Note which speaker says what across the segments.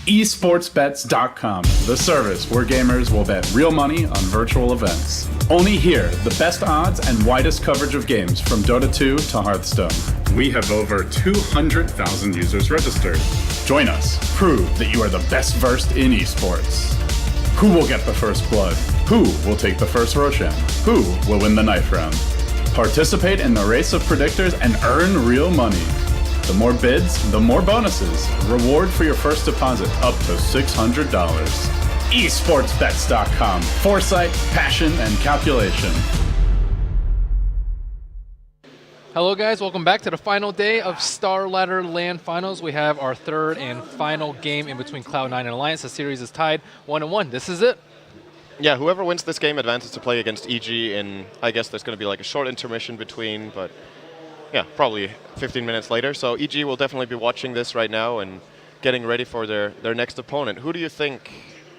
Speaker 1: esportsbets.com, the service where gamers will bet real money on virtual events. Only here, the best odds and widest coverage of games from Dota 2 to Hearthstone. We have over 200,000 users registered. Join us. Prove that you are the best versed in esports. Who will get the first blood? Who will take the first Roshan? Who will win the knife round? Participate in the race of predictors and earn real money. The more bids, the more bonuses. Reward for your first deposit up to $600. esportsbets.com. Foresight, passion, and calculation.
Speaker 2: Hello guys, welcome back to the final day of Starladder LAN Finals. We have our third and final game in between Cloud9 and Alliance. The series is tied 1-1. This is it.
Speaker 3: Yeah, whoever wins this game advances to play against EG, and I guess there's going to be like a short intermission between, but yeah, probably 15 minutes later. So EG will definitely be watching this right now and getting ready for their next opponent. Who do you think,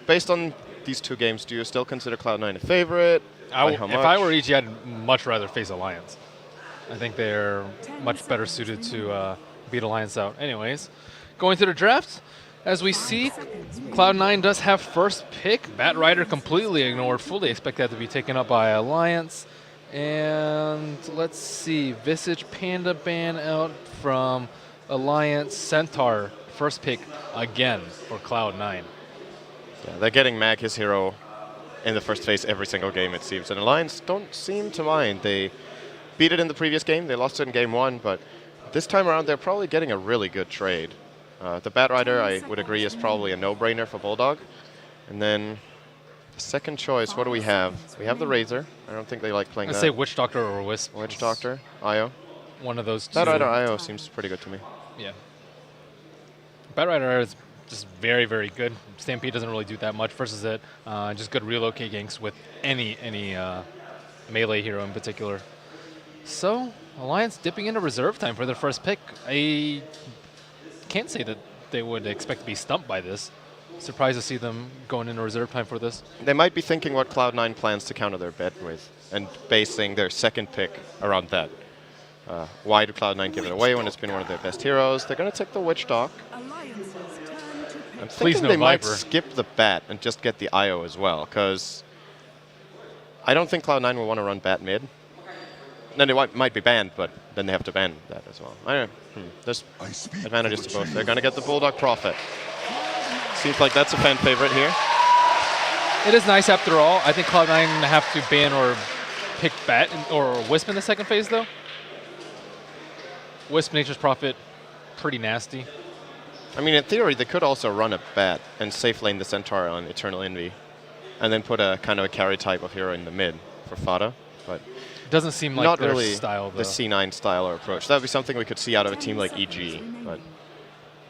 Speaker 3: based on these two games, do you still consider Cloud9 a favorite?
Speaker 2: If I were EG, I'd much rather face Alliance. I think they're much better suited to beat Alliance out. Anyways, going to the draft, as we see, Cloud9 does have first pick. Bat Rider completely ignored. Fully expect that to be taken up by Alliance. And let's see, Visage Panda ban out from Alliance. Centaur, first pick again for Cloud9.
Speaker 3: Yeah, they're getting Mag, his hero, in the first phase every single game, it seems. And Alliance don't seem to mind. They beat it in the previous game. They lost it in game one, but this time around, they're probably getting a really good trade. The Bat Rider, I would agree, is probably a no-brainer for Bulldog. And then the second choice, what do we have? We have the Razor. I don't think they like playing that.
Speaker 2: I'd say Witch Doctor or Wisp.
Speaker 3: Witch Doctor, IO.
Speaker 2: One of those two.
Speaker 3: Bat Rider IO seems pretty good to me.
Speaker 2: Yeah. Bat Rider is just very, very good. Stampede doesn't really do that much versus it. Just good relocate ganks with any melee hero in particular. So, Alliance dipping into reserve time for their first pick. I can't say that they would expect to be stumped by this. Surprised to see them going into reserve time for this.
Speaker 3: They might be thinking what Cloud9 plans to counter their bet with and basing their second pick around that. Why did Cloud9 give it away when it's been one of their best heroes? They're going to take the Witch Doc. I'm thinking they might skip the Bat and just get the IO as well, because I don't think Cloud9 will want to run Bat mid. Then they might be banned, but then they have to ban that as well. I don't know. There's advantages to both. They're going to get the Bulldog Prophet. Seems like that's a fan favorite here.
Speaker 2: It is nice after all. I think Cloud9 have to ban or pick Bat or Wisp in the second phase, though. Wisp, Nature's Prophet, pretty nasty.
Speaker 3: I mean, in theory, they could also run a Bat and safe lane the Centaur on Eternal Envy, and then put a kind of a carry type of hero in the mid for Fada. But
Speaker 2: it doesn't seem like
Speaker 3: not
Speaker 2: their
Speaker 3: really
Speaker 2: style, though.
Speaker 3: The C9 style or approach. That would be something we could see out of a team like EG, but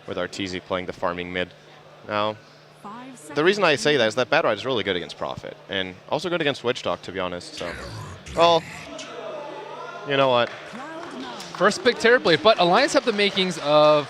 Speaker 3: with Arteezy playing the farming mid. Now, the reason I say that is that Bat Rider is really good against Prophet, and also good against Witch Doc, to be honest. So, well, you know what?
Speaker 2: First pick Terrorblade, but Alliance have the makings of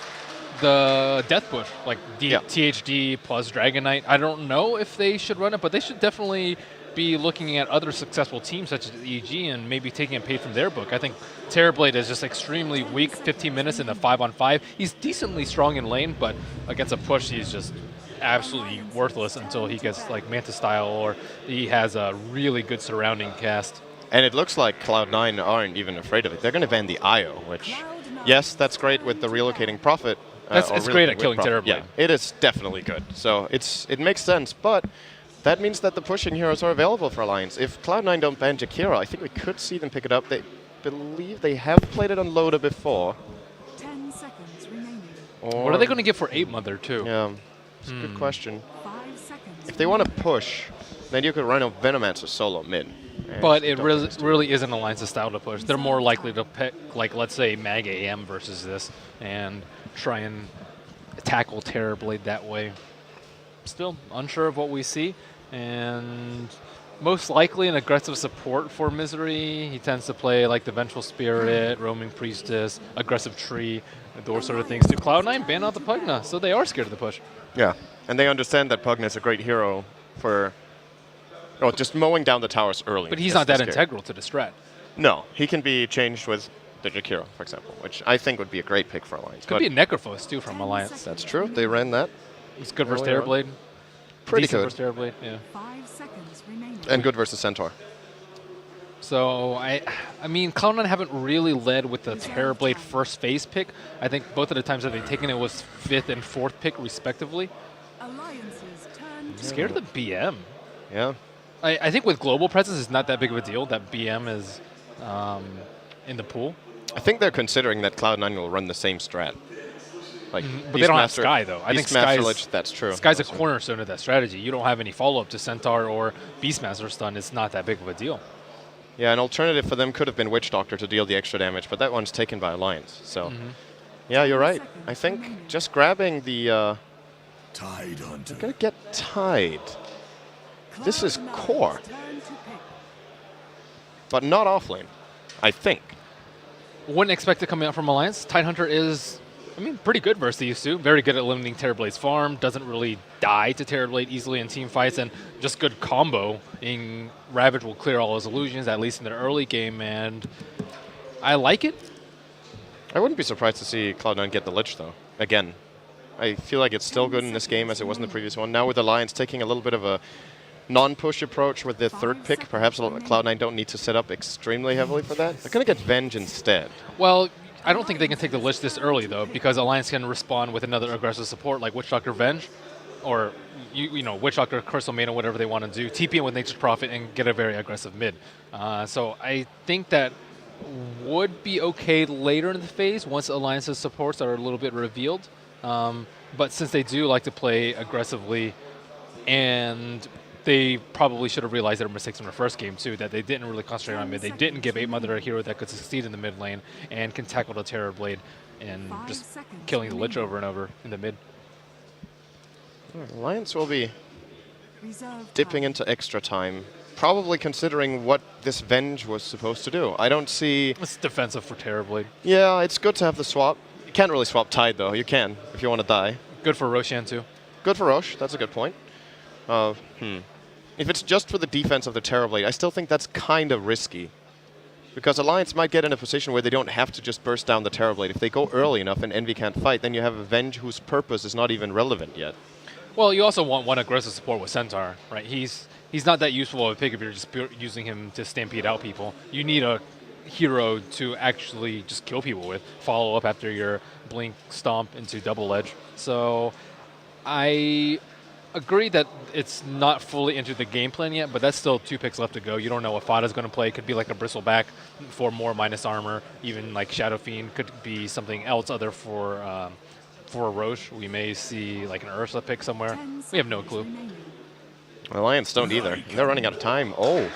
Speaker 2: the Death Push, like THD plus Dragon Knight. I don't know if they should run it, but they should definitely be looking at other successful teams such as EG and maybe taking a page from their book. I think Terrorblade is just extremely weak, 15 minutes in the 5-on-5. He's decently strong in lane, but against a push, he's just absolutely worthless until he gets like Manta style or he has a really good surrounding cast.
Speaker 3: And it looks like Cloud9 aren't even afraid of it. They're going to ban the IO, which, yes, that's great with the relocating Prophet.
Speaker 2: It's great at killing Terrorblade.
Speaker 3: Yeah, it is definitely good. So it makes sense, but that means that the pushing heroes are available for Alliance. If Cloud9 don't ban Jakiro, I think we could see them pick it up. They believe they have played it on Loda before.
Speaker 4: 10 seconds remaining.
Speaker 2: What are they going to get for 8 Mother, too?
Speaker 3: Yeah, it's a good question.
Speaker 4: 5 seconds.
Speaker 3: If they want to push, then you could run a Venomancer solo mid.
Speaker 2: But it really isn't Alliance's style to push. They're more likely to pick, like, let's say, Mag AM versus this and try and tackle Terrorblade that way. Still unsure of what we see, and most likely an aggressive support for Misery. He tends to play like the Vengeful Spirit, Roaming Priestess, aggressive Tree, those sort of things. Do Cloud9 ban out the Pugna, so they are scared of the push.
Speaker 3: Yeah, and they understand that Pugna is a great hero for just mowing down the towers early.
Speaker 2: But he's not that integral to the strat.
Speaker 3: No, he can be changed with the Jakiro, for example, which I think would be a great pick for Alliance.
Speaker 2: Could be a Necrophos, too, from Alliance.
Speaker 3: That's true. They ran that.
Speaker 2: It's good versus
Speaker 3: earlier on.
Speaker 2: Terrorblade.
Speaker 3: Pretty
Speaker 2: Decent
Speaker 3: good.
Speaker 2: versus Terrorblade, yeah.
Speaker 4: 5 seconds remaining.
Speaker 3: And good versus Centaur.
Speaker 2: So I mean, Cloud9 haven't really led with the Terrorblade first phase pick. I think both of the times that they've taken it was 5th and 4th pick respectively.
Speaker 4: Alliances turn to
Speaker 2: Scared of the BM.
Speaker 3: Yeah.
Speaker 2: I think with global presence, it's not that big of a deal that BM is in the pool.
Speaker 3: I think they're considering that Cloud9 will run the same strat. Like,
Speaker 2: But they don't have Sky, though. I think Sky's,
Speaker 3: that's true.
Speaker 2: Sky's a cornerstone of that strategy. You don't have any follow-up to Centaur or Beastmaster stun. It's not that big of a deal.
Speaker 3: Yeah, an alternative for them could have been Witch Doctor to deal the extra damage, but that one's taken by Alliance. So, yeah, you're right. I think just grabbing the...
Speaker 5: Tide Hunter.
Speaker 3: gonna get Tide. This is core,
Speaker 4: turn to pick.
Speaker 3: but not offlane, I think.
Speaker 2: Wouldn't expect it coming out from Alliance. Tidehunter is, I mean, pretty good versus these two. Very good at limiting Terrorblade's farm. Doesn't really die to Terrorblade easily in team fights, and just good combo. In Ravage will clear all his illusions, at least in the early game, and I like it.
Speaker 3: I wouldn't be surprised to see Cloud9 get the Lich, though. Again, I feel like it's still good in this game as it was in the previous one. Now with Alliance taking a little bit of a non-push approach with the 3rd pick, perhaps Cloud9 don't need to set up extremely heavily for that. They're going to get Venge instead.
Speaker 2: Well, I don't think they can take the Lich this early, though, because Alliance can respond with another aggressive support like Witch Doctor Venge, or you know, Witch Doctor, Crystal Maiden, whatever they want to do, TP in with Nature's Prophet and get a very aggressive mid. So I think that would be okay later in the phase once Alliance's supports are a little bit revealed. But since they do like to play aggressively, and they probably should have realized their mistakes in their first game too, that they didn't really concentrate on mid. They didn't give 8 Mother a hero that could succeed in the mid lane and can tackle the Terrorblade and
Speaker 4: 5
Speaker 2: just
Speaker 4: seconds
Speaker 2: killing the Lich
Speaker 4: remaining.
Speaker 2: over and over in the mid.
Speaker 3: Alliance will be
Speaker 4: Reserve
Speaker 3: dipping
Speaker 4: time.
Speaker 3: into extra time, probably considering what this Venge was supposed to do. I don't see...
Speaker 2: It's defensive for Terrorblade.
Speaker 3: Yeah, it's good to have the swap. You can't really swap Tide, though. You can, if you want to die.
Speaker 2: Good for Roshan too.
Speaker 3: Good for Roche. That's a good point. If it's just for the defense of the Terrorblade, I still think that's kind of risky. Because Alliance might get in a position where they don't have to just burst down the Terrorblade. If they go early enough and Envy can't fight, then you have a Venge whose purpose is not even relevant yet.
Speaker 2: Well, you also want one aggressive support with Centaur, right? He's not that useful of a pick if you're just using him to stampede out people. You need a hero to actually just kill people with, follow up after your blink stomp into double edge. So I agree that it's not fully into the game plan yet, but that's still 2 picks left to go. You don't know what Fada's going to play. It could be like a Bristleback for more minus armor. Even like Shadow Fiend could be something else other for Roche. We may see like an Ursa pick somewhere.
Speaker 4: 10
Speaker 2: We have no
Speaker 4: seconds
Speaker 2: clue.
Speaker 4: remaining.
Speaker 3: Alliance don't either. And they're running out of time. Oh.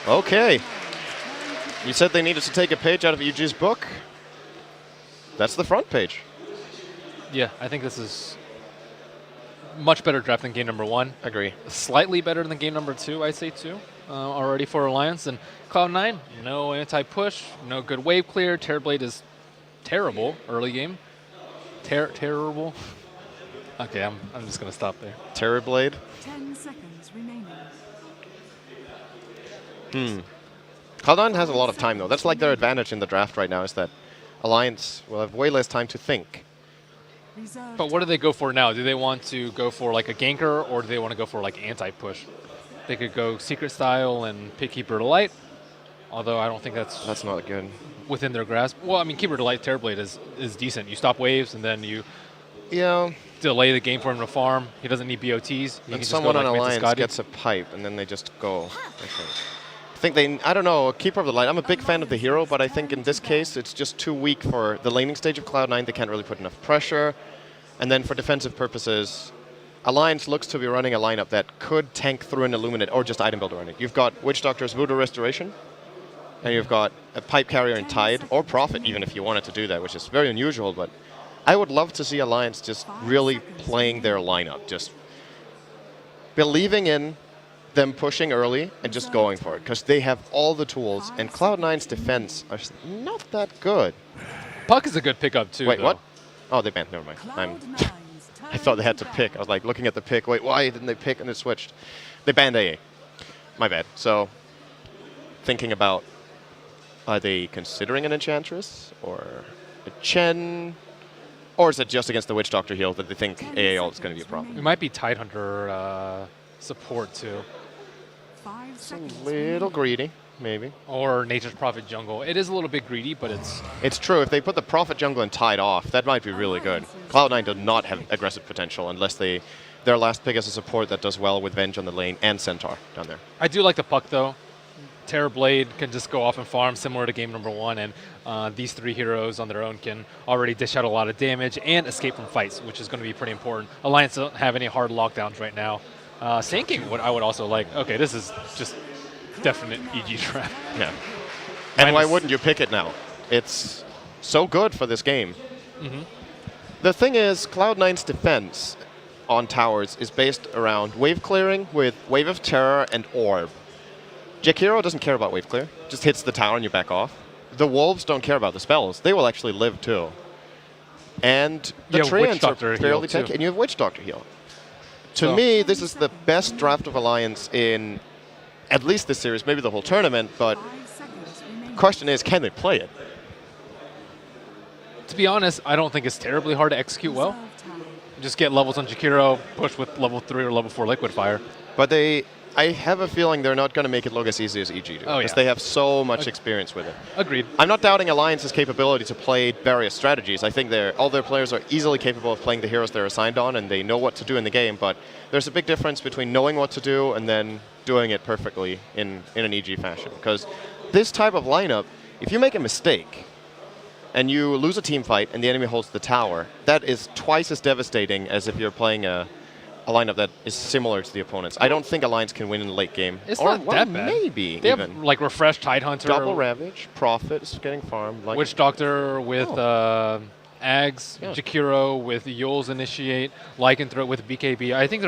Speaker 3: Okay. You said they needed to take a page out of UG's book. That's the front page.
Speaker 2: Yeah, I think this is much better draft than game number 1.
Speaker 3: Agree.
Speaker 2: Slightly better than game number 2, I'd say too, already for Alliance. And Cloud9, no anti-push, no good wave clear. Terrorblade is terrible early game. Terrible. Okay, I'm just going to stop there.
Speaker 3: Terrorblade.
Speaker 4: 10 seconds remaining.
Speaker 3: Cloud9 has a lot of time, though. That's like their advantage in the draft right now, is that Alliance will have way less time to think.
Speaker 4: Reserve
Speaker 2: But what do they go for now? Do they want to go for like a ganker, or do they want to go for like anti-push? They could go Secret Style and pick Keeper to Light, although I don't think that's
Speaker 3: not good.
Speaker 2: within their grasp. Well, I mean, Keeper to Light Terrorblade is decent. You stop waves, and then you
Speaker 3: Yeah.
Speaker 2: delay the game for him to farm. He doesn't need BOTs. He can
Speaker 3: And
Speaker 2: just
Speaker 3: someone
Speaker 2: go
Speaker 3: on
Speaker 2: like
Speaker 3: Alliance
Speaker 2: Scotty.
Speaker 3: gets a pipe, and then they just go. I think they, I don't know, Keeper of the Light. I'm a big fan of the hero, but I think in this case, it's just too weak for the laning stage of Cloud9. They can't really put enough pressure. And then for defensive purposes, Alliance looks to be running a lineup that could tank through an Illuminate or just item builder on it. You've got Witch Doctor's Voodoo Restoration, and you've got a Pipe Carrier in Tide, or Prophet even if you wanted to do that, which is very unusual, but I would love to see Alliance just really playing their lineup, just believing in them pushing early and just going for it, because they have all the tools, and Cloud9's defense are not that good.
Speaker 2: Puck is a good pickup too.
Speaker 3: Wait,
Speaker 2: though.
Speaker 3: what? Oh, they banned. Never mind. I thought they had to pick. I was like looking at the pick. Wait, why didn't they pick? And it switched. They banned AA. My bad. So, thinking about, are they considering an Enchantress or a Chen? Or is it just against the Witch Doctor heal that they think AAL is going to be a problem?
Speaker 2: It might be Tidehunter support too.
Speaker 4: 5
Speaker 3: It's a
Speaker 4: seconds
Speaker 3: little
Speaker 4: remaining.
Speaker 3: greedy, maybe.
Speaker 2: Or Nature's Prophet jungle. It is a little bit greedy, but it's...
Speaker 3: It's true. If they put the Prophet jungle and Tide off, that might be really good. Cloud9 does not have aggressive potential unless their last pick is a support that does well with Venge on the lane and Centaur down there.
Speaker 2: I do like the puck, though. Terrorblade can just go off and farm, similar to game number 1, and these 3 heroes on their own can already dish out a lot of damage and escape from fights, which is going to be pretty important. Alliance don't have any hard lockdowns right now. Sinking, what I would also like. Okay, this is just definite EG trap.
Speaker 3: Yeah. And why
Speaker 2: Minus-
Speaker 3: wouldn't you pick it now? It's so good for this game.
Speaker 2: Mhm.
Speaker 3: The thing is, Cloud9's defense on towers is based around wave clearing with Wave of Terror and Orb. Jakiro doesn't care about wave clear, just hits the tower and you back off. The Wolves don't care about the spells. They will actually live too. And the
Speaker 2: You have
Speaker 3: Treants
Speaker 2: Witch Doctor
Speaker 3: are fairly
Speaker 2: heal,
Speaker 3: tanky,
Speaker 2: too.
Speaker 3: and you have Witch Doctor heal. To
Speaker 2: So-
Speaker 3: me, this is the best draft of Alliance in at least this series, maybe the whole tournament, but
Speaker 4: 5 seconds remaining.
Speaker 3: question is, can they play it?
Speaker 2: To be honest, I don't think it's terribly hard to execute well.
Speaker 4: Reserve time.
Speaker 2: Just get levels on Jakiro, push with level 3 or level 4 Liquid Fire.
Speaker 3: But I have a feeling they're not going to make it look as easy as EG do,
Speaker 2: Oh,
Speaker 3: because
Speaker 2: yeah.
Speaker 3: they have so much experience with it.
Speaker 2: Agreed.
Speaker 3: I'm not doubting Alliance's capability to play various strategies. I think all their players are easily capable of playing the heroes they're assigned on, and they know what to do in the game, but there's a big difference between knowing what to do and then doing it perfectly in an EG fashion. Because this type of lineup, if you make a mistake and you lose a team fight and the enemy holds the tower, that is twice as devastating as if you're playing a lineup that is similar to the opponents. I don't think Alliance can win in the late game.
Speaker 2: It's
Speaker 3: or
Speaker 2: not
Speaker 3: well,
Speaker 2: that bad.
Speaker 3: maybe
Speaker 2: They
Speaker 3: even.
Speaker 2: have like Refreshed Tidehunter,
Speaker 3: Double Ravage, Prophet is getting farmed. Like
Speaker 2: Witch Doctor with Ags,
Speaker 3: Yeah.
Speaker 2: Jakiro with Yule's Initiate, Lycanthrope with BKB. I think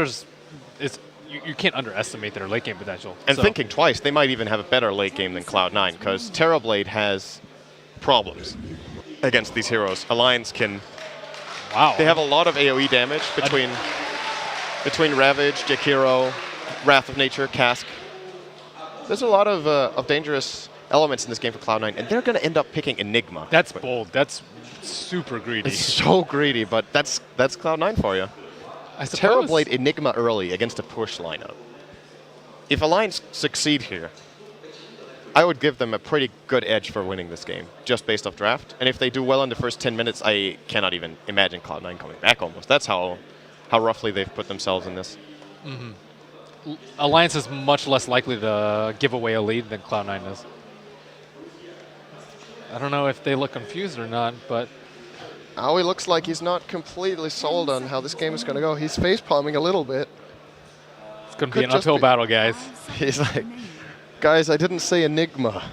Speaker 2: you can't underestimate their late game potential.
Speaker 3: And
Speaker 2: So,
Speaker 3: thinking twice, they might even have a better late game than Cloud9, because Terrorblade has problems against these heroes. Alliance can...
Speaker 2: wow.
Speaker 3: They have a lot of AoE damage between Ravage, Jakiro, Wrath of Nature, Cask. There's a lot of dangerous elements in this game for Cloud9, and they're going to end up picking Enigma.
Speaker 2: That's bold. That's super greedy.
Speaker 3: It's so greedy, but that's Cloud9 for you.
Speaker 2: I suppose.
Speaker 3: Terrorblade Enigma early against a push lineup. If Alliance succeed here, I would give them a pretty good edge for winning this game, just based off draft. And if they do well in the first 10 minutes, I cannot even imagine Cloud9 coming back almost. That's how roughly they've put themselves in this.
Speaker 2: Alliance is much less likely to give away a lead than Cloud9 is. I don't know if they look confused or not, but
Speaker 3: Oh, he looks like he's not completely sold on how this game is going to go. He's face-palming a little bit.
Speaker 2: it's going to
Speaker 3: Could
Speaker 2: be an
Speaker 3: just
Speaker 2: uphill
Speaker 3: be-
Speaker 2: battle, guys.
Speaker 4: 5 seconds
Speaker 3: He's like,
Speaker 4: remaining.
Speaker 3: guys, I didn't say Enigma.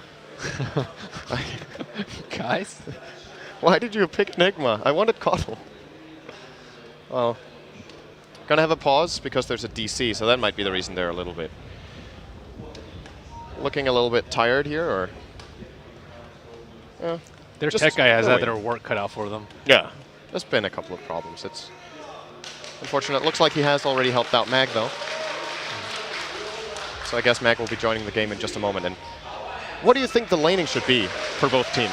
Speaker 2: Guys?
Speaker 3: Why did you pick Enigma? I wanted Coddle. Well, gonna have a pause because there's a DC, so that might be the reason they're a little bit looking a little bit tired here, or
Speaker 2: Their
Speaker 3: Just
Speaker 2: tech guy has had
Speaker 3: wait.
Speaker 2: their work cut out for them.
Speaker 3: yeah. There's been a couple of problems. It's unfortunate. Looks like he has already helped out Mag though, so I guess Mag will be joining the game in just a moment. And what do you think the laning should be for both teams?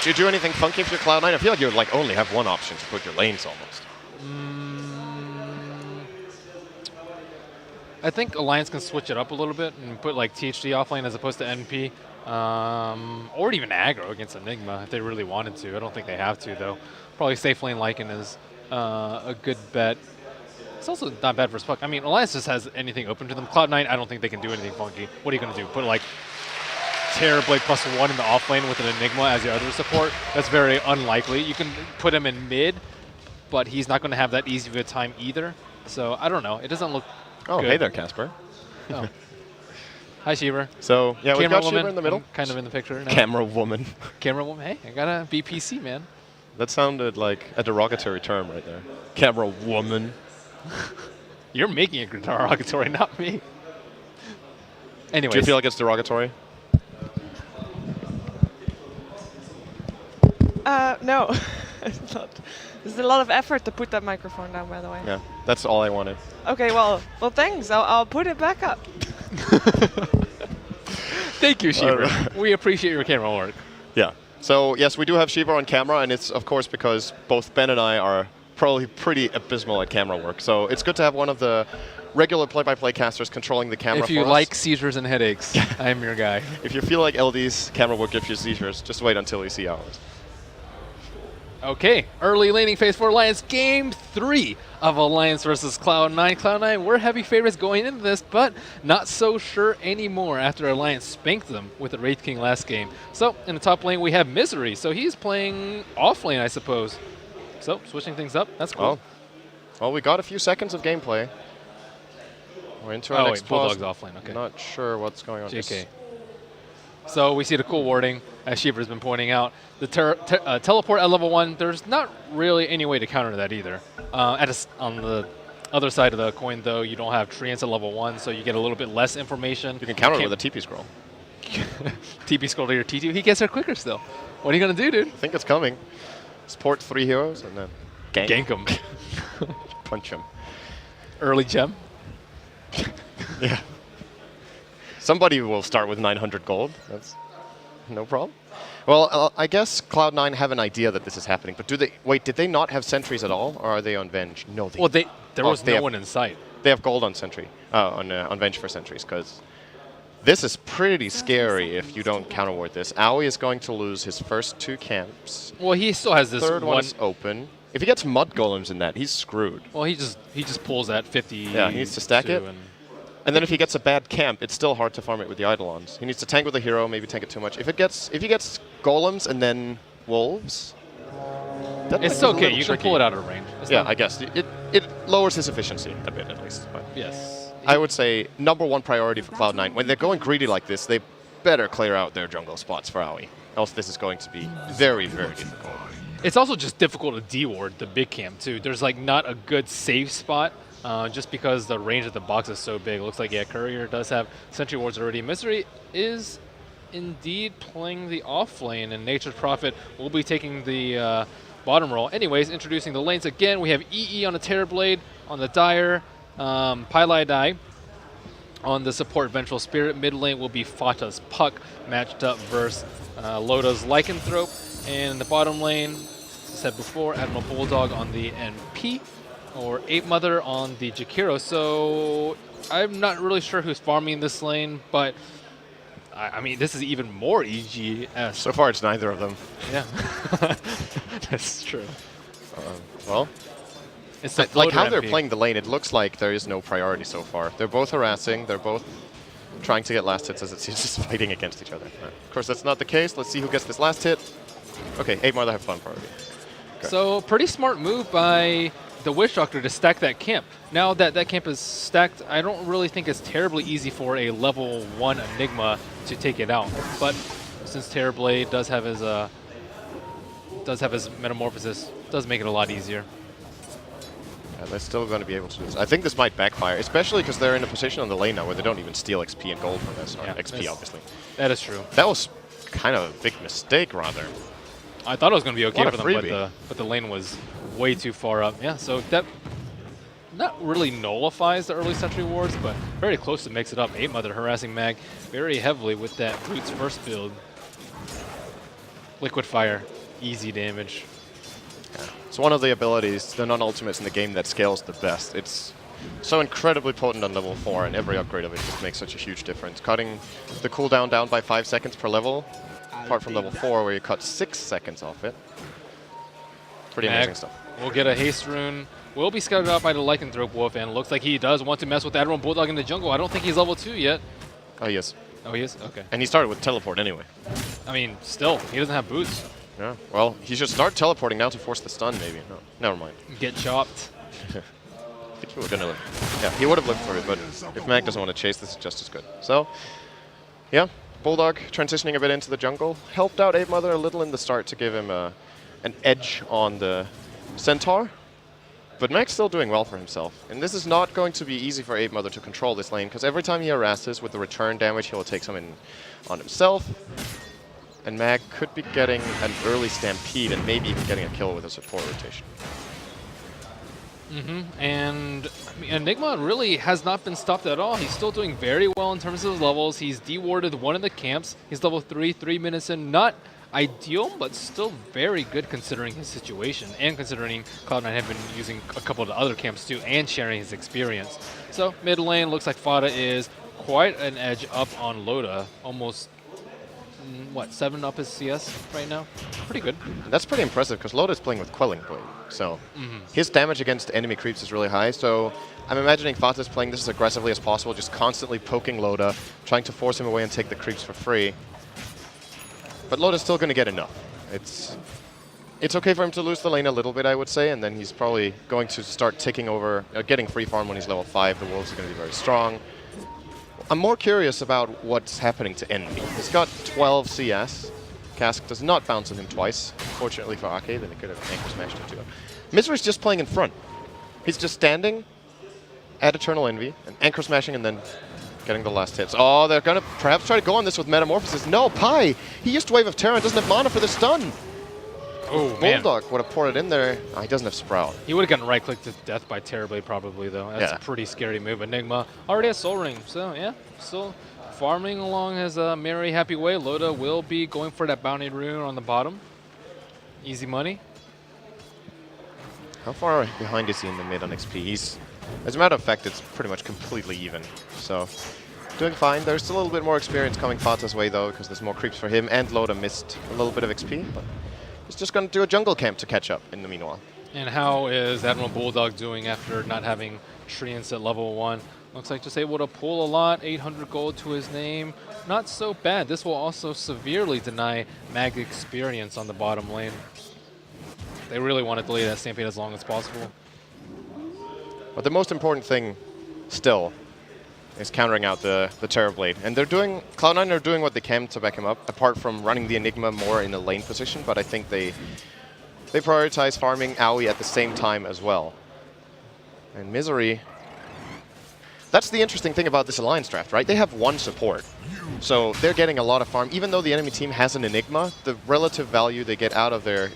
Speaker 3: Do you do anything funky if you're Cloud9? I feel like you like only have one option to put your lanes almost.
Speaker 2: I think Alliance can switch it up a little bit and put like THD offlane as opposed to NP, or even aggro against Enigma if they really wanted to. I don't think they have to though. Probably safe lane Lycan is a good bet. It's also not bad for Spuck. I mean, Alliance just has anything open to them. Cloud9, I don't think they can do anything funky. What are you going to do? Put like Terrorblade +1 in the offlane with an Enigma as your other support? That's very unlikely. You can put him in mid, but he's not going to have that easy of a time either. So I don't know. It doesn't look
Speaker 3: Oh,
Speaker 2: good.
Speaker 3: hey there, Casper.
Speaker 2: Oh. Hi, Shiver.
Speaker 3: So yeah, we've
Speaker 2: Camera
Speaker 3: got
Speaker 2: woman
Speaker 3: Shiva in the middle.
Speaker 2: I'm kind of in the picture now.
Speaker 3: Camera woman.
Speaker 2: Camera woman. Hey, I got a BPC, man.
Speaker 3: That sounded like a derogatory term right there. Camera woman.
Speaker 2: You're making it derogatory, not me. Anyways,
Speaker 3: Do you feel like it's derogatory?
Speaker 6: No, it's not. There's a lot of effort to put that microphone down, by the way.
Speaker 3: Yeah, that's all I wanted.
Speaker 6: Okay, well, thanks. I'll put it back up.
Speaker 2: thank you, Shiver.
Speaker 3: Alright.
Speaker 2: We appreciate your camera work.
Speaker 3: Yeah. So yes, we do have Shiva on camera, and it's of course because both Ben and I are probably pretty abysmal at camera work. So it's good to have one of the regular play-by-play casters controlling the camera
Speaker 2: If you
Speaker 3: for us.
Speaker 2: like seizures and headaches, I'm your guy.
Speaker 3: If you feel like LD's camera work gives you seizures, just wait until you see ours.
Speaker 2: Okay, early laning phase for Alliance, game 3 of Alliance versus Cloud9. Cloud9 were heavy favorites going into this, but not so sure anymore after Alliance spanked them with the Wraith King last game. So, in the top lane we have Misery, so he's playing off lane, I suppose. So, switching things up, that's cool.
Speaker 3: Well, we got a few seconds of gameplay. We're into our next pause.
Speaker 2: Bulldog's off lane, okay.
Speaker 3: Not sure what's going on.
Speaker 2: JK. So we see the cool warding, as Shiva's been pointing out. The teleport at level 1, there's not really any way to counter that either. On the other side of the coin, though, you don't have treants at level 1, so you get a little bit less information.
Speaker 3: You can counter it with a TP scroll.
Speaker 2: TP scroll to your T2. He gets there quicker still. What are you going to do, dude?
Speaker 3: I think it's coming. Support 3 heroes and then
Speaker 2: Gank him.
Speaker 3: Punch him.
Speaker 2: Early gem.
Speaker 3: Yeah. Somebody will start with 900 gold. That's no problem. Well, I guess Cloud9 have an idea that this is happening, but do they? Wait, did they not have sentries at all, or are they on Venge? No, they.
Speaker 2: Well, there was no one in sight.
Speaker 3: They have gold on sentry, on Venge for sentries, because this is pretty scary if you don't counter ward this. Aoi is going to lose his first 2 camps.
Speaker 2: Well, he still has this
Speaker 3: Third one is open. If he gets mud golems in that, he's screwed.
Speaker 2: Well, he just pulls that 50.
Speaker 3: Yeah, he needs to stack it. And then if he gets a bad camp, it's still hard to farm it with the Eidolons. He needs to tank with a hero, maybe tank it too much. If he gets golems and then wolves,
Speaker 2: it's okay. You can pull it out of range.
Speaker 3: Yeah, I guess it lowers his efficiency a bit at least. But
Speaker 2: yes.
Speaker 3: I would say #1 priority for Cloud9 when they're going greedy like this, they better clear out their jungle spots for Aoi. Else this is going to be very, very difficult.
Speaker 2: It's also just difficult to de-ward the big camp too. There's like not a good safe spot. Just because the range of the box is so big. It looks like, yeah, Courier does have sentry wards already. Misery is indeed playing the off lane, and Nature's Prophet will be taking the bottom role. Anyways, introducing the lanes again. We have EE on the Terrorblade, on the Dire, Pylai on the support Vengeful Spirit. Mid lane will be Fata's Puck, matched up versus Loda's Lycanthrope. And in the bottom lane, said before, Admiral Bulldog on the NP. Or Ape Mother on the Jakiro. So I'm not really sure who's farming this lane, but I mean, this is even more EGS.
Speaker 3: So far, it's neither of them.
Speaker 2: Yeah, that's true.
Speaker 3: Well,
Speaker 2: it's
Speaker 3: like how they're playing the lane, it looks like there is no priority so far. They're both harassing. They're both trying to get last hits as it seems, just fighting against each other. Of course, that's not the case. Let's see who gets this last hit. Okay, Ape Mother have fun priority. Okay.
Speaker 2: So pretty smart move by the Witch Doctor to stack that camp. Now that that camp is stacked, I don't really think it's terribly easy for a level 1 Enigma to take it out. But since Terrorblade does have his metamorphosis, does make it a lot easier.
Speaker 3: Yeah, they're still going to be able to do this. I think this might backfire, especially because they're in a position on the lane now where they don't even steal XP and gold from this, or XP obviously.
Speaker 2: That is true.
Speaker 3: That was kind of a big mistake, rather.
Speaker 2: I thought it was going to be okay
Speaker 3: What
Speaker 2: for
Speaker 3: a
Speaker 2: them, but the lane was way too far up. Yeah, so that not really nullifies the early sentry wards, but very close to makes it up. Ape Mother harassing Mag very heavily with that Boots first build. Liquid Fire, easy damage.
Speaker 3: Yeah. It's one of the abilities, the non-ultimates in the game that scales the best. It's so incredibly potent on level 4, and every upgrade of it just makes such a huge difference. Cutting the cooldown down by 5 seconds per level, apart from level 4 where you cut 6 seconds off it. Pretty amazing stuff.
Speaker 2: We'll get a haste rune. Will be scouted out by the Lycanthrope Wolf, and looks like he does want to mess with Admiral Bulldog in the jungle. I don't think he's level 2 yet.
Speaker 3: Oh, he is.
Speaker 2: Oh, he is? Okay.
Speaker 3: And he started with teleport anyway.
Speaker 2: I mean, still, he doesn't have boots.
Speaker 3: Yeah. Well, he should start teleporting now to force the stun, maybe. No, never mind.
Speaker 2: Get chopped.
Speaker 3: I think he would have lived. Yeah, he would have lived for it, but if Mag doesn't want to chase, this is just as good. So, yeah, Bulldog transitioning a bit into the jungle. Helped out Ape Mother a little in the start to give him an edge on the Centaur. But Mag's still doing well for himself. And this is not going to be easy for Ape Mother to control this lane, because every time he harasses with the return damage, he will take some in on himself. And Mag could be getting an early stampede and maybe even getting a kill with a support rotation.
Speaker 2: And I mean, Enigma really has not been stopped at all. He's still doing very well in terms of his levels. He's de-warded one of the camps. He's level 3, 3 minutes in. Not ideal, but still very good considering his situation and considering Cloud9 have been using a couple of the other camps too and sharing his experience. So mid lane looks like Fada is quite an edge up on Loda, almost, what, 7 up his CS right now? Pretty good.
Speaker 3: That's pretty impressive because Loda is playing with Quelling Blade. So his damage against enemy creeps is really high. So I'm imagining Fata is playing this as aggressively as possible, just constantly poking Loda, trying to force him away and take the creeps for free. But Loda's still going to get enough. It's okay for him to lose the lane a little bit, I would say, and then he's probably going to start ticking over, getting free farm when he's level 5. The wolves are going to be very strong. I'm more curious about what's happening to Envy. He's got 12 CS. Cask does not bounce on him twice. Fortunately for Arcade, then he could have anchor smashed him too. Misery's just playing in front. He's just standing at Eternal Envy and anchor smashing and then getting the last hits. Oh, they're going to perhaps try to go on this with Metamorphosis. No, Pi! He used Wave of Terror and doesn't have mana for the stun.
Speaker 2: Oh, man.
Speaker 3: Bulldog would have poured it in there. Oh, he doesn't have Sprout.
Speaker 2: He would have gotten right-clicked to death by Terrorblade probably, though. That's a pretty scary move. Enigma already has Soul Ring, so yeah, still farming along his merry, happy way. Loda will be going for that Bounty Rune on the bottom. Easy money.
Speaker 3: How far behind is he in the mid on XP? He's, as a matter of fact, it's pretty much completely even. So, doing fine. There's still a little bit more experience coming Fata's way, though, because there's more creeps for him, and Loda missed a little bit of XP, but he's just going to do a jungle camp to catch up in the meanwhile.
Speaker 2: And how is Admiral Bulldog doing after not having Treants at level 1? Looks like just able to pull a lot, 800 gold to his name. Not so bad. This will also severely deny Mag experience on the bottom lane. They really want to delay that Stampede as long as possible.
Speaker 3: But the most important thing still is countering out the Terrorblade. And they're doing, Cloud9 are doing what they can to back him up, apart from running the Enigma more in a lane position, but I think they prioritize farming Aoi at the same time as well. And Misery, that's the interesting thing about this Alliance draft, right? They have one support. So they're getting a lot of farm. Even though the enemy team has an Enigma, the relative value they get out of their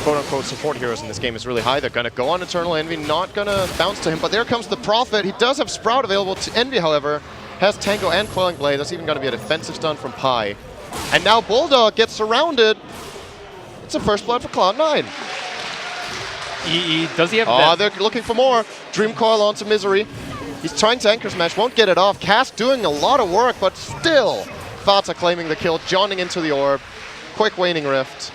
Speaker 3: quote-unquote support heroes in this game is really high. They're going to go on Eternal Envy, not going to bounce to him, but there comes the Prophet. He does have Sprout available to Envy, however. Has Tango and Quelling Blade. That's even going to be a defensive stun from Pi. And now Bulldog gets surrounded. It's a first blood for Cloud9.
Speaker 2: Does he have
Speaker 3: that? They're looking for more. Dream Coil onto Misery. He's trying to anchor smash, won't get it off. Cask doing a lot of work, but still Fata claiming the kill, joining into the orb. Quick Waning Rift.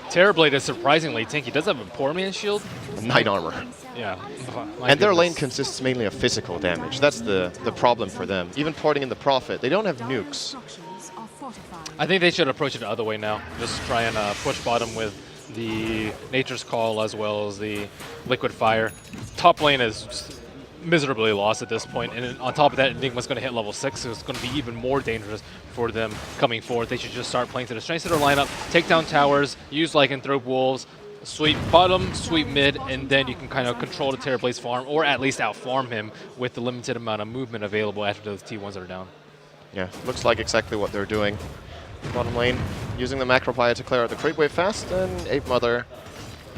Speaker 2: Terrorblade is surprisingly tanky. Does have a Poor Man's Shield?
Speaker 3: Knight Armor.
Speaker 2: Yeah.
Speaker 3: And their lane consists mainly of physical damage. That's the problem for them. Even porting in the Prophet, they don't have nukes.
Speaker 2: I think they should approach it the other way now. Just try and push bottom with the Nature's Call as well as the Liquid Fire. Top lane is just miserably lost at this point, and on top of that, Enigma's going to hit level 6, so it's going to be even more dangerous for them coming forward. They should just start playing to the strengths of their lineup, take down towers, use Lycanthrope Wolves, sweep bottom, sweep mid, and then you can kind of control the Terrorblade's farm, or at least outfarm him with the limited amount of movement available after those T1s are down.
Speaker 3: Yeah, looks like exactly what they're doing. Bottom lane, using the Macropire to clear out the creep wave fast, and Ape Mother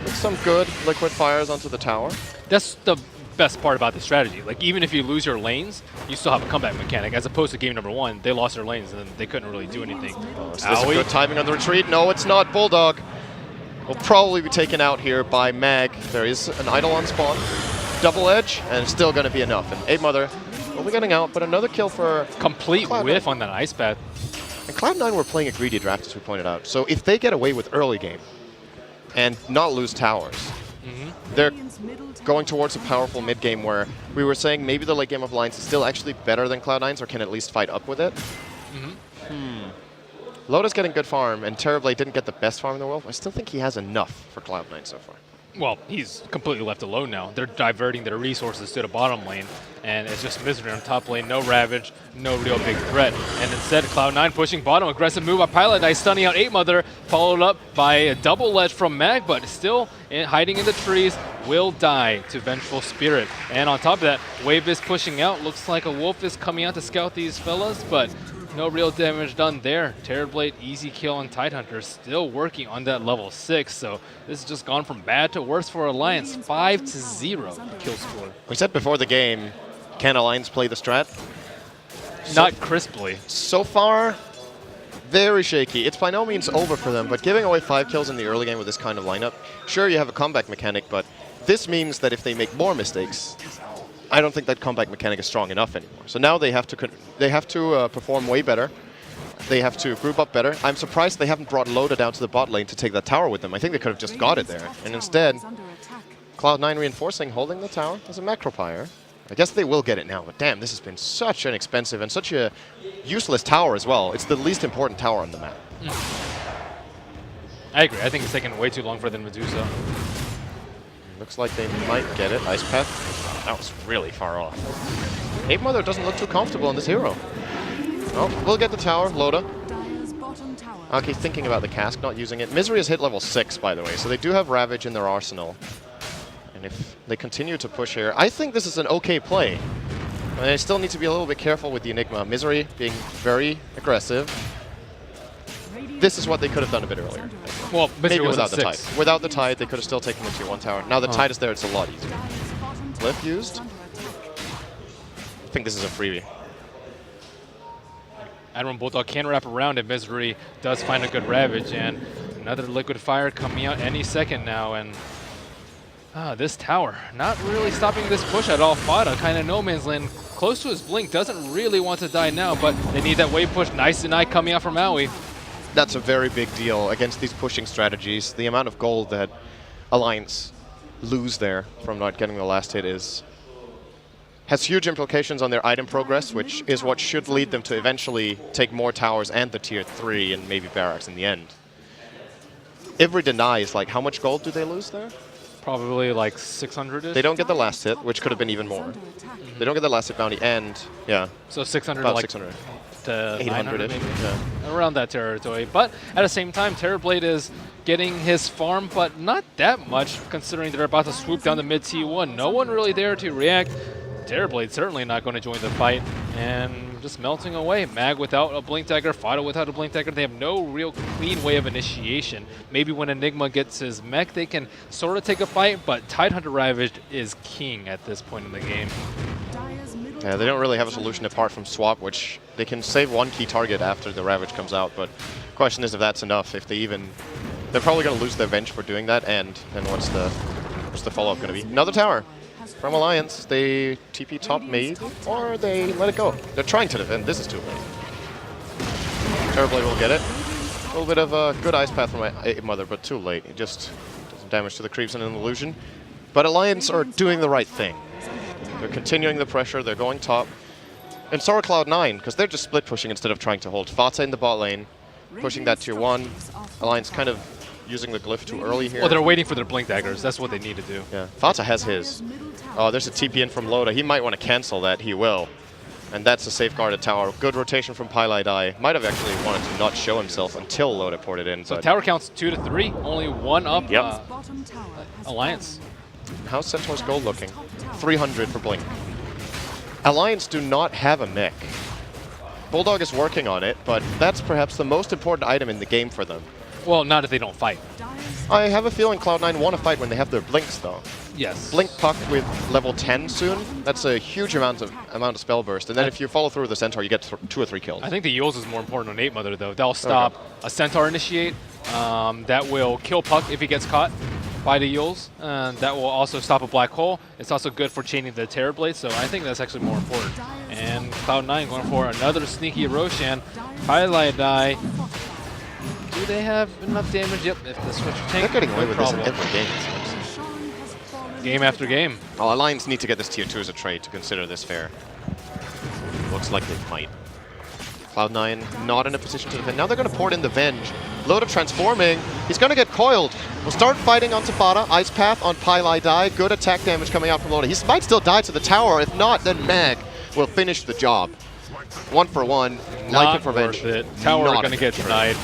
Speaker 3: with some good Liquid Fires onto the tower.
Speaker 2: That's the best part about the strategy. Like, even if you lose your lanes, you still have a comeback mechanic. As opposed to game number 1, they lost their lanes and they couldn't really do anything.
Speaker 3: Oh, is this a good timing on the retreat? No, it's not. Bulldog will probably be taken out here by Mag. There is an idol on spawn. Double edge, and it's still going to be enough. And Ape Mother will be getting out, but another kill for
Speaker 2: complete whiff on that Ice Path.
Speaker 3: And Cloud9 were playing a greedy draft, as we pointed out. So if they get away with early game and not lose towers, they're going towards a powerful mid game where we were saying maybe the late game of Alliance is still actually better than Cloud9's or can at least fight up with it. Loda's getting good farm, and Terrorblade didn't get the best farm in the world. I still think he has enough for Cloud9 so far.
Speaker 2: Well, he's completely left alone now. They're diverting their resources to the bottom lane, and it's just Misery on top lane. No Ravage, no real big threat. And instead, Cloud9 pushing bottom. Aggressive move by Pilot Knight, stunning out Ape Mother, followed up by a double ledge from Mag, but still hiding in the trees, will die to Vengeful Spirit. And on top of that, Wave is pushing out. Looks like a Wolf is coming out to scout these fellas, but no real damage done there. Terrorblade, easy kill on Tidehunter, still working on that level 6. So this has just gone from bad to worse for Alliance. 5-0 kill score.
Speaker 3: We said before the game, can Alliance play the strat?
Speaker 2: Not crisply.
Speaker 3: So far, very shaky. It's by no means over for them, but giving away 5 kills in the early game with this kind of lineup, sure, you have a comeback mechanic, but this means that if they make more mistakes, I don't think that comeback mechanic is strong enough anymore. So now they have to perform way better. They have to group up better. I'm surprised they haven't brought Loda down to the bot lane to take that tower with them. I think they could have just got it there. And instead, Cloud9 reinforcing, holding the tower as a macropire. I guess they will get it now, but damn, this has been such an expensive and such a useless tower as well. It's the least important tower on the map.
Speaker 2: I agree. I think it's taking way too long for them to do so.
Speaker 3: Looks like they might get it. Ice Path. That was really far off. Ape Mother doesn't look too comfortable in this hero. Oh, we'll get the tower. Loda. Okay, thinking about the cask, not using it. Misery has hit level 6, by the way, so they do have Ravage in their arsenal. And if they continue to push here, I think this is an okay play. And they still need to be a little bit careful with the Enigma. Misery being very aggressive. This is what they could have done a bit earlier.
Speaker 2: Well,
Speaker 3: maybe
Speaker 2: was
Speaker 3: without the
Speaker 2: at
Speaker 3: tide. Without the tide, they could have still taken the tier 1 tower. Now the tide is there, it's a lot easier. Glyph used. I think this is a freebie.
Speaker 2: Admiral Bulldog can wrap around if Misery does find a good Ravage, and another Liquid Fire coming out any second now, and this tower not really stopping this push at all. Fada kind of no man's land, close to his blink, doesn't really want to die now, but they need that wave push. Nice deny coming out from Maui.
Speaker 3: That's a very big deal against these pushing strategies. The amount of gold that Alliance lose there from not getting the last hit has huge implications on their item progress, which is what should lead them to eventually take more towers and the tier 3 and maybe barracks in the end. Every deny is like, how much gold do they lose there?
Speaker 2: Probably like 600-ish.
Speaker 3: They don't get the last hit, which could have been even more. They don't get the last hit bounty, and yeah.
Speaker 2: So 600
Speaker 3: about
Speaker 2: like
Speaker 3: 600
Speaker 2: to
Speaker 3: 800
Speaker 2: maybe.
Speaker 3: Yeah.
Speaker 2: Around that territory. But at the same time, Terrorblade is getting his farm, but not that much considering they're about to swoop down the mid T1. No one really there to react. Terrorblade certainly not going to join the fight, and just melting away. Mag without a Blink Dagger, Fido without a Blink Dagger. They have no real clean way of initiation. Maybe when Enigma gets his mech, they can sort of take a fight, but Tidehunter Ravage is king at this point in the game.
Speaker 3: Yeah, they don't really have a solution apart from swap, which they can save one key target after the Ravage comes out, but the question is if that's enough, if they even... They're probably going to lose their Venge for doing that, and then what's the follow-up going to be? Another tower from Alliance. They TP top maybe, or they let it go. They're trying to defend. This is too late. Terrorblade will get it. A little bit of a good Ice Path from my Mother, but too late. It just does some damage to the creeps and an illusion. But Alliance are doing the right thing. They're continuing the pressure. They're going top. And so are Cloud9, because they're just split pushing instead of trying to hold. Fata in the bot lane, pushing that tier 1. Alliance kind of using the glyph too early here.
Speaker 2: Well, they're waiting for their Blink Daggers. That's what they need to do.
Speaker 3: Yeah, Fata has his. Oh, there's a TP in from Loda. He might want to cancel that. He will. And that's a safeguarded tower. Good rotation from Pylai. Might have actually wanted to not show himself until Loda poured it in.
Speaker 2: So tower counts 2 to 3. Only one up.
Speaker 3: Yep.
Speaker 2: Alliance.
Speaker 3: How's Centaur's gold looking? 300 for Blink. Alliance do not have a mech. Bulldog is working on it, but that's perhaps the most important item in the game for them.
Speaker 2: Well, not if they don't fight.
Speaker 3: I have a feeling Cloud9 want to fight when they have their Blinks, though.
Speaker 2: Yes.
Speaker 3: Blink Puck with level 10 soon, that's a huge amount of spell burst. And then if you follow through with the Centaur, you get 2 or 3 kills.
Speaker 2: I think the Yules is more important on 8 Mother, though. That'll stop a Centaur initiate. That will kill Puck if he gets caught by the Yules. That will also stop a Black Hole. It's also good for chaining the Terrorblade, so I think that's actually more important. And Cloud9 going for another sneaky Roshan. Highlight die. Do they have enough damage? Yep, if the Switcher tank.
Speaker 3: They're getting away with this in
Speaker 2: problem.
Speaker 3: every game, it seems.
Speaker 2: Game after game.
Speaker 3: Well, Alliance need to get this tier 2 as a trade to consider this fair. Looks like they might. Cloud9 not in a position to defend. Now they're going to port in the Venge. Loda transforming. He's going to get coiled. We'll start fighting on Tafada. Ice Path on Pylai. Good attack damage coming out from Loda. He might still die to the tower. If not, then Mag will finish the job. 1 for 1. Like it for Venge.
Speaker 2: Tower going to get denied.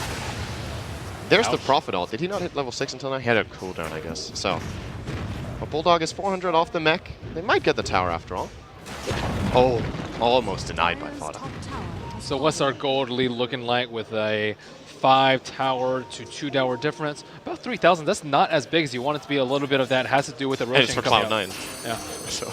Speaker 3: There's the Prophet ult. Did he not hit level 6 until now? He had a cooldown, I guess. So, but Bulldog is 400 off the mech. They might get the tower after all. Oh, almost denied by Fada.
Speaker 2: So what's our gold lead looking like with a 5 tower to 2 tower difference? About 3,000. That's not as big as you want it to be. A little bit of that has to do with the Roshan.
Speaker 3: And it's for Cloud9.
Speaker 2: Yeah.
Speaker 3: So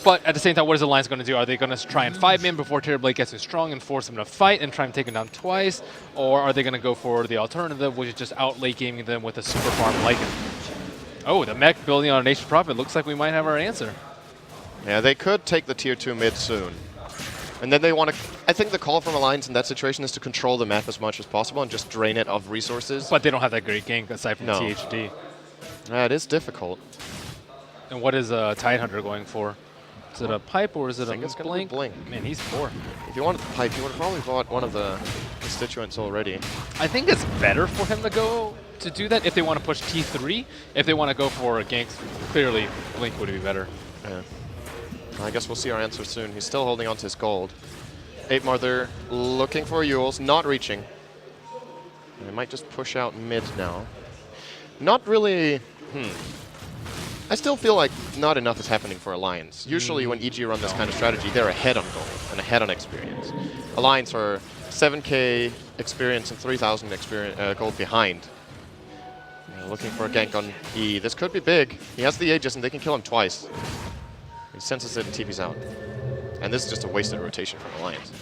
Speaker 2: But at the same time, what is Alliance going to do? Are they going to try and 5-man before Terrorblade gets too strong and force him to fight and try and take him down twice? Or are they going to go for the alternative, which is just out late gaming them with a super farm Lycan? Oh, the mech building on a Nature's Prophet. Looks like we might have our answer.
Speaker 3: Yeah, they could take the tier 2 mid soon. And then they want to... I think the call from Alliance in that situation is to control the map as much as possible and just drain it of resources.
Speaker 2: But they don't have that great gank aside from THD.
Speaker 3: Yeah, it is difficult.
Speaker 2: And what is Tidehunter going for? Is it a pipe or is it a
Speaker 3: it's gonna
Speaker 2: blink?
Speaker 3: be blink.
Speaker 2: Man, he's poor.
Speaker 3: If you wanted the pipe, you would have probably bought one of the constituents already.
Speaker 2: I think it's better for him to go to do that if they want to push T3. If they want to go for a gank, clearly blink would be better.
Speaker 3: Yeah. I guess we'll see our answer soon. He's still holding on to his gold. 8 more there, looking for Yules, not reaching. They might just push out mid now. Not really... I still feel like not enough is happening for Alliance. Usually when EG run this kind of strategy, they're ahead on gold and ahead on experience. Alliance are 7k experience and 3,000 gold behind. Looking for a gank on E. This could be big. He has the Aegis and they can kill him twice. He senses it and TP's out. And this is just a wasted rotation from Alliance.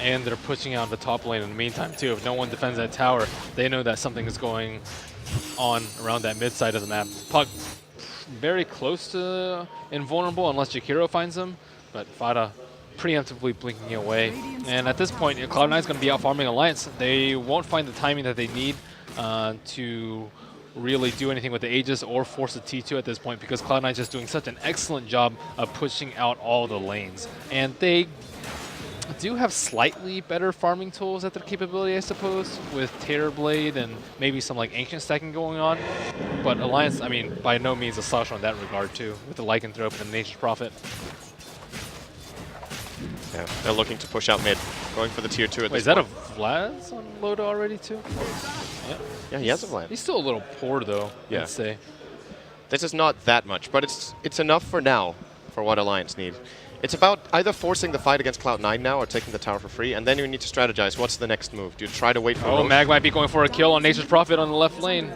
Speaker 2: And they're pushing out the top lane in the meantime too. If no one defends that tower, they know that something is going on around that mid side of the map. Puck very close to invulnerable unless Jakiro finds him, but Fada preemptively blinking away. And at this point, Cloud9 is going to be out farming Alliance. They won't find the timing that they need to really do anything with the Aegis or force a T2 at this point because Cloud9 is just doing such an excellent job of pushing out all the lanes. And they do have slightly better farming tools at their capability, I suppose, with Terrorblade and maybe some like ancient stacking going on. But Alliance, I mean, by no means a slouch on that regard too, with the Lycanthrope and the Nature's Prophet.
Speaker 3: Yeah, they're looking to push out mid, going for the tier 2 at
Speaker 2: Wait,
Speaker 3: this
Speaker 2: is that
Speaker 3: point.
Speaker 2: a Vlad on Loda already too?
Speaker 3: Yeah, he has a Vlad.
Speaker 2: He's still a little poor though,
Speaker 3: Yeah.
Speaker 2: I'd say.
Speaker 3: This is not that much, but it's enough for now, for what Alliance need. It's about either forcing the fight against Cloud9 now or taking the tower for free, and then you need to strategize. What's the next move? Do you try to wait for Roche?
Speaker 2: Mag might be going for a kill on Nature's Prophet on the left lane.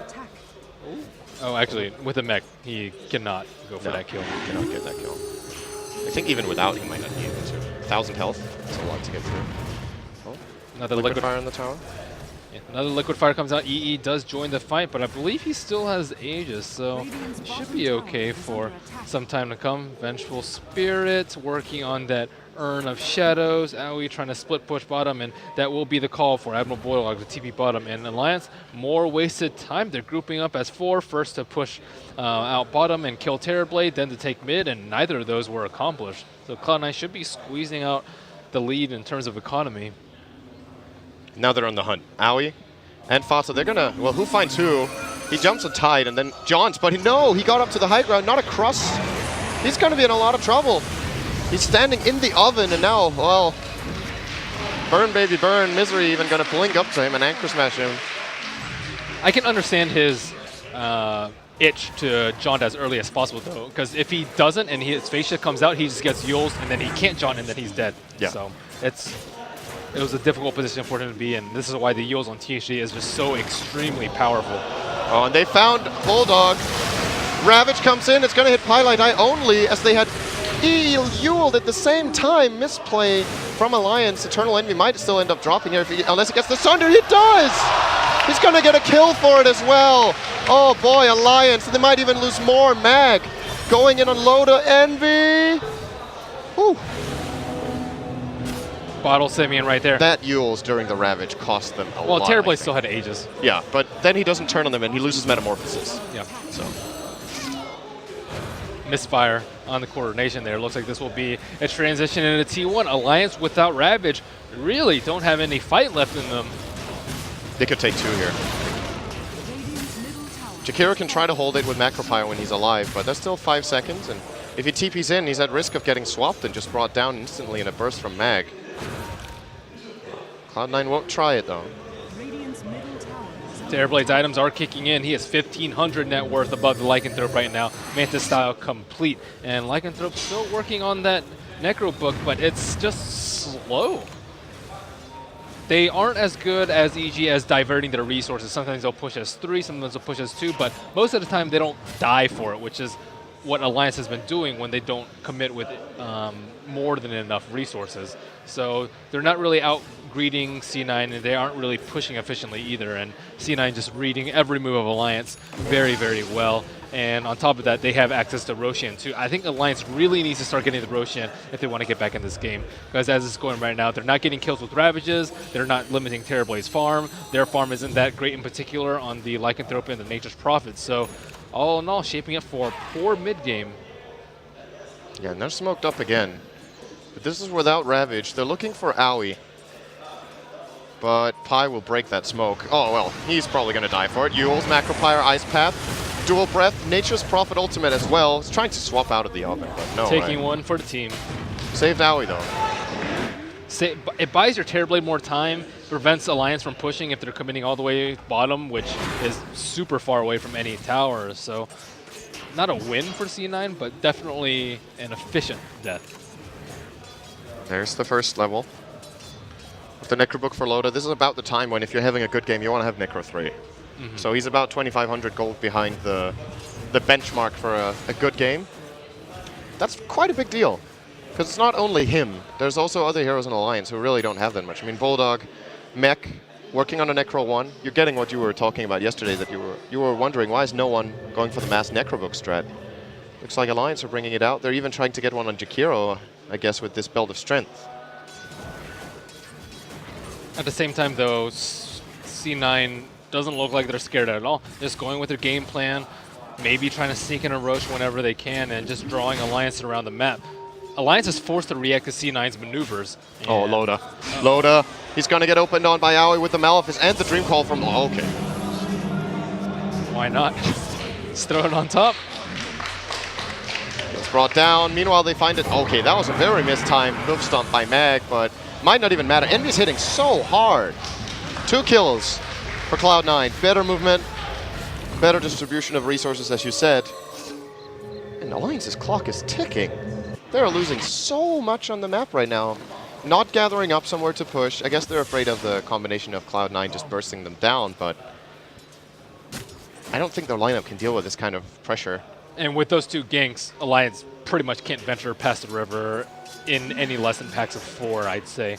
Speaker 2: Oh, actually, with a mech, he cannot go for that kill.
Speaker 3: He cannot get that kill. I think even without, he might not be able to. 1,000 health, that's a lot to get through. Oh,
Speaker 2: Another
Speaker 3: liquid fire in the tower.
Speaker 2: Yeah, another liquid fire comes out. EE does join the fight, but I believe he still has Aegis, so should be okay for some time to come. Vengeful Spirit working on that Urn of Shadows. Aoi trying to split push bottom, and that will be the call for Admiral Boylog to TP bottom. And Alliance, more wasted time. They're grouping up as 4, first to push out bottom and kill Terrorblade, then to take mid, and neither of those were accomplished. So Cloud9 should be squeezing out the lead in terms of economy.
Speaker 3: Now they're on the hunt. Aoi and Fata, they're gonna, well, who finds who? He jumps a Tide and then Johns, but he got up to the high ground, not across. He's gonna be in a lot of trouble. He's standing in the oven and now, well, burn baby burn, Misery even gonna blink up to him and anchor smash him.
Speaker 2: I can understand his itch to jaunt as early as possible though, because if he doesn't and his face shift comes out, he just gets Yules and then he can't jaunt and then he's dead.
Speaker 3: Yeah.
Speaker 2: So it was a difficult position for him to be in. This is why the Yules on THD is just so extremely powerful.
Speaker 3: Oh, and they found Bulldog. Ravage comes in, it's gonna hit Pylite Eye only as they had Yuled at the same time. Misplay from Alliance. Eternal Envy might still end up dropping here unless it gets the Sunder. He does! He's gonna get a kill for it as well. Oh boy, Alliance. They might even lose more. Mag going in on Loda. Envy. Whew.
Speaker 2: Bottle Simeon right there.
Speaker 3: That Yules during the Ravage cost them a lot.
Speaker 2: Well, Terrorblade
Speaker 3: I think.
Speaker 2: still had Aegis.
Speaker 3: Yeah, but then he doesn't turn on them and he loses Metamorphosis.
Speaker 2: Yeah.
Speaker 3: So.
Speaker 2: Misfire on the coordination there. Looks like this will be a transition into T1. Alliance without Ravage really don't have any fight left in them.
Speaker 3: They could take 2 here. Jakiro can try to hold it with Macropyre when he's alive, but that's still 5 seconds, and if he TP's in, he's at risk of getting swapped and just brought down instantly in a burst from Mag. Cloud9 won't try it though.
Speaker 2: Terrorblade's items are kicking in. He has 1,500 net worth above the Lycanthrope right now. Mantis style complete. And Lycanthrope still working on that Necro book, but it's just slow. They aren't as good as EG as diverting their resources. Sometimes they'll push as 3, sometimes they'll push as 2, but most of the time they don't die for it, which is what Alliance has been doing when they don't commit with more than enough resources. So they're not really out greeting C9, and they aren't really pushing efficiently either. And C9 just reading every move of Alliance very, very well. And on top of that, they have access to Roshan too. I think Alliance really needs to start getting the Roshan if they want to get back in this game. Because as it's going right now, they're not getting kills with Ravages, they're not limiting Terrorblade's farm. Their farm isn't that great in particular on the Lycanthrope and the Nature's Prophet. So all in all, shaping up for a poor mid game.
Speaker 3: Yeah, and they're smoked up again. But this is without Ravage. They're looking for Owie. But Pi will break that smoke. Oh, well, he's probably going to die for it. Yule's Macropyre, Ice Path, Dual Breath, Nature's Prophet ultimate as well. He's trying to swap out of the oven, but no.
Speaker 2: Taking one for the team.
Speaker 3: Saved Owie, though.
Speaker 2: It buys your Terrorblade more time, prevents Alliance from pushing if they're committing all the way bottom, which is super far away from any towers. So not a win for C9, but definitely an efficient death.
Speaker 3: There's the first level. With the Necrobook for Loda, this is about the time when if you're having a good game, you want to have Necro 3. So he's about 2,500 gold behind the benchmark for a good game. That's quite a big deal. Because it's not only him. There's also other heroes in Alliance who really don't have that much. I mean, Bulldog, Mech, working on a Necro 1. You're getting what you were talking about yesterday, that you were wondering, why is no one going for the mass Necrobook strat? Looks like Alliance are bringing it out. They're even trying to get one on Jakiro, I guess, with this Belt of Strength.
Speaker 2: At the same time, though, C9 doesn't look like they're scared at all. Just going with their game plan, maybe trying to sneak in a Roche whenever they can, and just drawing Alliance around the map. Alliance is forced to react to C9's maneuvers.
Speaker 3: Oh, Loda. Loda. He's going to get opened on by Owie with the Malefice and the Dream Call from... Oh, okay.
Speaker 2: Why not? Just throw it on top.
Speaker 3: It's brought down. Meanwhile, they find it... Okay, that was a very mistimed hoof stomp by Mag, but might not even matter. Envy's hitting so hard. 2 kills for Cloud9. Better movement, better distribution of resources, as you said. And Alliance's clock is ticking. They're losing so much on the map right now. Not gathering up somewhere to push. I guess they're afraid of the combination of Cloud9 just bursting them down, but I don't think their lineup can deal with this kind of pressure.
Speaker 2: And with those 2 ganks, Alliance pretty much can't venture past the river in any less than packs of 4, I'd say.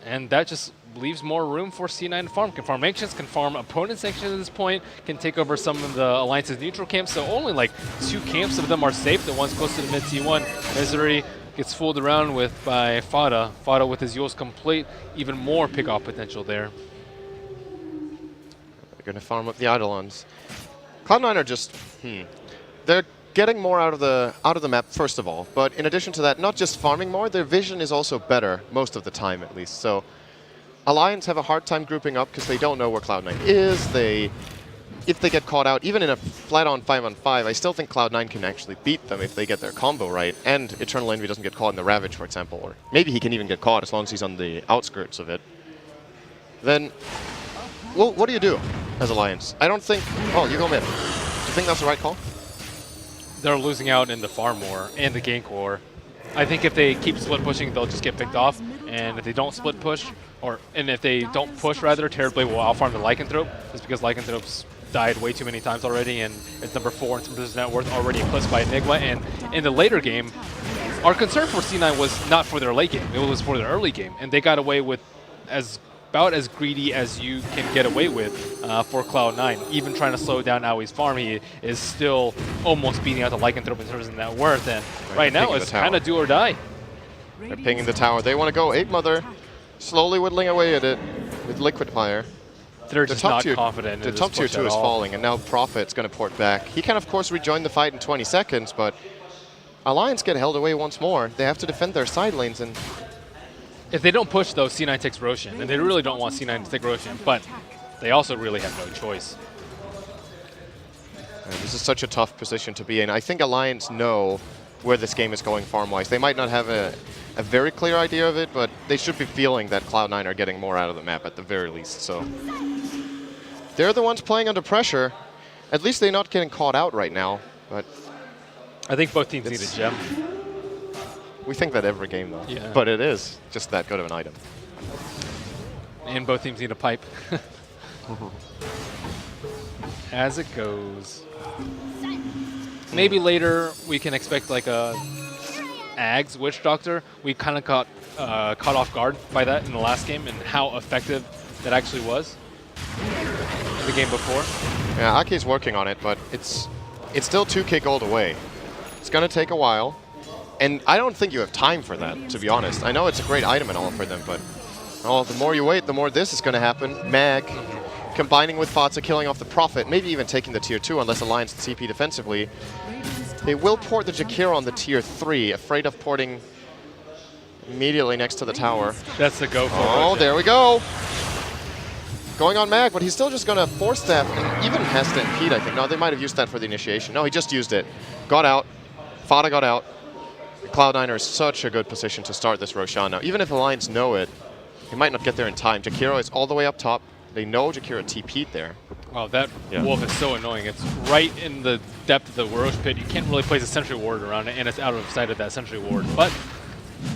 Speaker 2: And that just leaves more room for C9 to farm. Can farm Ancients, can farm opponents' Ancients at this point, can take over some of the Alliance's neutral camps. So only like 2 camps of them are safe. The one's close to the mid T1. Misery gets fooled around with by Fada. Fada with his Yules complete, even more pick-off potential there.
Speaker 3: They're going to farm up the Eidolons. Cloud9 are just, they're getting more out of the map, first of all. But in addition to that, not just farming more, their vision is also better, most of the time at least. So Alliance have a hard time grouping up because they don't know where Cloud9 is. If they get caught out, even in a flat-on 5-on-5, I still think Cloud9 can actually beat them if they get their combo right. And Eternal Envy doesn't get caught in the Ravage, for example. Or maybe he can even get caught as long as he's on the outskirts of it. Then, well, what do you do as Alliance? I don't think... Oh, you go mid. Do you think that's the right call?
Speaker 2: They're losing out in the farm war and the gank war. I think if they keep split pushing, they'll just get picked off. And if they don't split push, and if they don't push rather, Terrorblade will outfarm the Lycanthrope, just because Lycanthrope's died way too many times already, and it's number 4 in terms of his net worth, already eclipsed by Enigma. And in the later game, our concern for C9 was not for their late game, it was for their early game. And they got away with about as greedy as you can get away with for Cloud9. Even trying to slow down Owie's farm, he is still almost beating out the Lycanthrope in terms of net worth. And right now, it's kind of do or die.
Speaker 3: They're pinging the tower. They want to go 8 Mother, slowly whittling away at it with Liquid Fire.
Speaker 2: They're just not confident.
Speaker 3: The top tier 2 is falling, and now Prophet's going to port back. He can, of course, rejoin the fight in 20 seconds, but Alliance get held away once more. They have to defend their side lanes, and
Speaker 2: if they don't push, though, C9 takes Roshan, and they really don't want C9 to take Roshan, but they also really have no choice.
Speaker 3: And this is such a tough position to be in. I think Alliance know where this game is going farm-wise. They might not have a very clear idea of it, but they should be feeling that Cloud9 are getting more out of the map at the very least. So they're the ones playing under pressure. At least they're not getting caught out right now. But
Speaker 2: I think both teams need a gem.
Speaker 3: We think that every game, though.
Speaker 2: Yeah.
Speaker 3: But it is just that good of an item.
Speaker 2: And both teams need a pipe. As it goes. Maybe later we can expect like a Ags Witch Doctor. We kind of got caught off guard by that in the last game and how effective that actually was in the game before.
Speaker 3: Yeah, Aki's working on it, but it's still 2k gold away. It's going to take a while, and I don't think you have time for that, to be honest. I know it's a great item and all for them, but the more you wait, the more this is going to happen. Mag combining with Fatsa, killing off the Prophet, maybe even taking the tier 2 unless Alliance CP defensively. They will port the Jakiro on the tier 3, afraid of porting immediately next to the tower.
Speaker 2: That's the go for it.
Speaker 3: Oh, there we go. Going on Mag, but he's still just going to Force Staff and even has Stampede, I think. No, they might have used that for the initiation. No, he just used it. Got out. Fada got out. Cloud9 are in such a good position to start this Roshan now. Even if Alliance know it, they might not get there in time. Jakiro is all the way up top. They know Jakiro TP'd there.
Speaker 2: Wow, that wolf is so annoying. It's right in the depth of the Roche pit. You can't really place a sentry ward around it, and it's out of sight of that sentry ward. But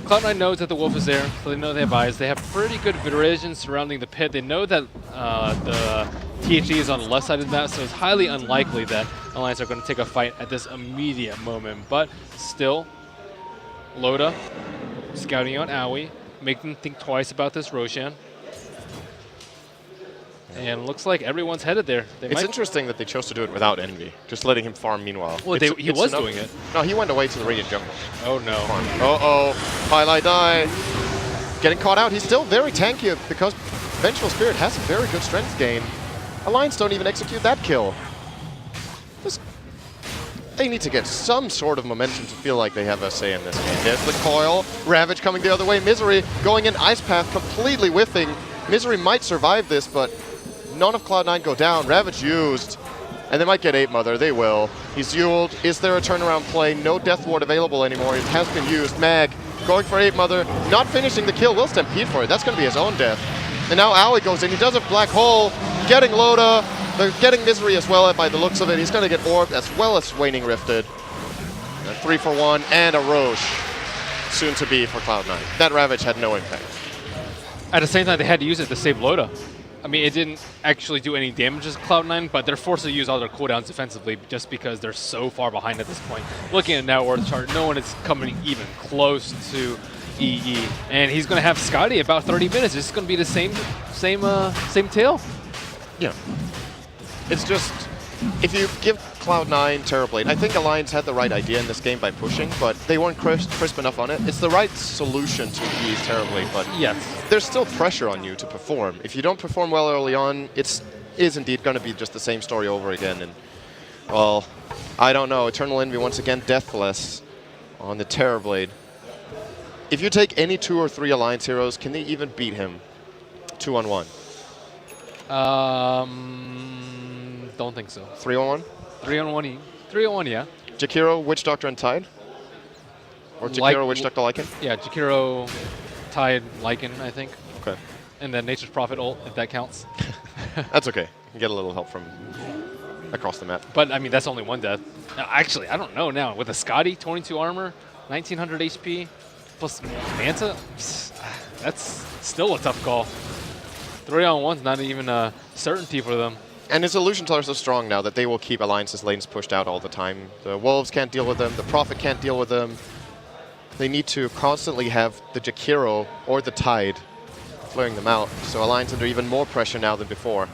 Speaker 2: Cloud9 knows that the wolf is there, so they know they have eyes. They have pretty good vision surrounding the pit. They know that the THD is on the left side of that, so it's highly unlikely that Alliance are going to take a fight at this immediate moment. But still, Loda scouting out Aoi, making them think twice about this Roshan. And looks like everyone's headed there.
Speaker 3: It's interesting that they chose to do it without Envy, just letting him farm meanwhile.
Speaker 2: Well, he was doing it.
Speaker 3: No, he went away to the Radiant Jungle.
Speaker 2: Oh, no.
Speaker 3: Uh-oh. Highlight die. Getting caught out. He's still very tanky because Vengeful Spirit has a very good strength gain. Alliance don't even execute that kill. They need to get some sort of momentum to feel like they have a say in this game. There's the coil. Ravage coming the other way. Misery going in Ice Path, completely whiffing. Misery might survive this, but none of Cloud9 go down. Ravage used. And they might get 8 Mother. They will. He's Yuled. Is there a turnaround play? No Death Ward available anymore. It has been used. Mag going for 8 Mother. Not finishing the kill. Will Stampede for it. That's going to be his own death. And now Aoi goes in. He does a Black Hole. Getting Loda. They're getting Misery as well by the looks of it. He's going to get Orbed as well as Waning Rifted. A 3-for-1 and a Roche. Soon to be for Cloud9. That Ravage had no impact.
Speaker 2: At the same time, they had to use it to save Loda. I mean, it didn't actually do any damage to Cloud9, but they're forced to use all their cooldowns defensively just because they're so far behind at this point. Looking at net worth chart, no one is coming even close to EE, and he's going to have Scotty about 30 minutes. It's going to be the same tail.
Speaker 3: Yeah. It's just, if you give Cloud9 Terrorblade, I think Alliance had the right idea in this game by pushing, but they weren't crisp enough on it. It's the right solution to EE's Terrorblade, but
Speaker 2: yes,
Speaker 3: there's still pressure on you to perform. If you don't perform well early on, it is indeed going to be just the same story over again. And, well, I don't know. Eternal Envy once again deathless on the Terrorblade. If you take any 2 or 3 Alliance heroes, can they even beat him 2-on-1?
Speaker 2: Don't think so.
Speaker 3: 3-on-1?
Speaker 2: 3-on-1, 3-on-1, yeah.
Speaker 3: Jakiro, Witch Doctor, and Tide? Or Jakiro, Witch Doctor, Lycan?
Speaker 2: Yeah, Jakiro, Tide, Lycan, I think.
Speaker 3: Okay.
Speaker 2: And then Nature's Prophet ult, if that counts.
Speaker 3: That's okay. You can get a little help from across the map.
Speaker 2: But, I mean, that's only one death. Actually, I don't know now. With a Scotty, 22 armor, 1900 HP, plus Manta, that's still a tough call. 3-on-1's not even a certainty for them.
Speaker 3: And his illusions are so strong now that they will keep Alliance's lanes pushed out all the time. The Wolves can't deal with them. The Prophet can't deal with them. They need to constantly have the Jakiro or the Tide flaring them out. So Alliance under even more pressure now than before.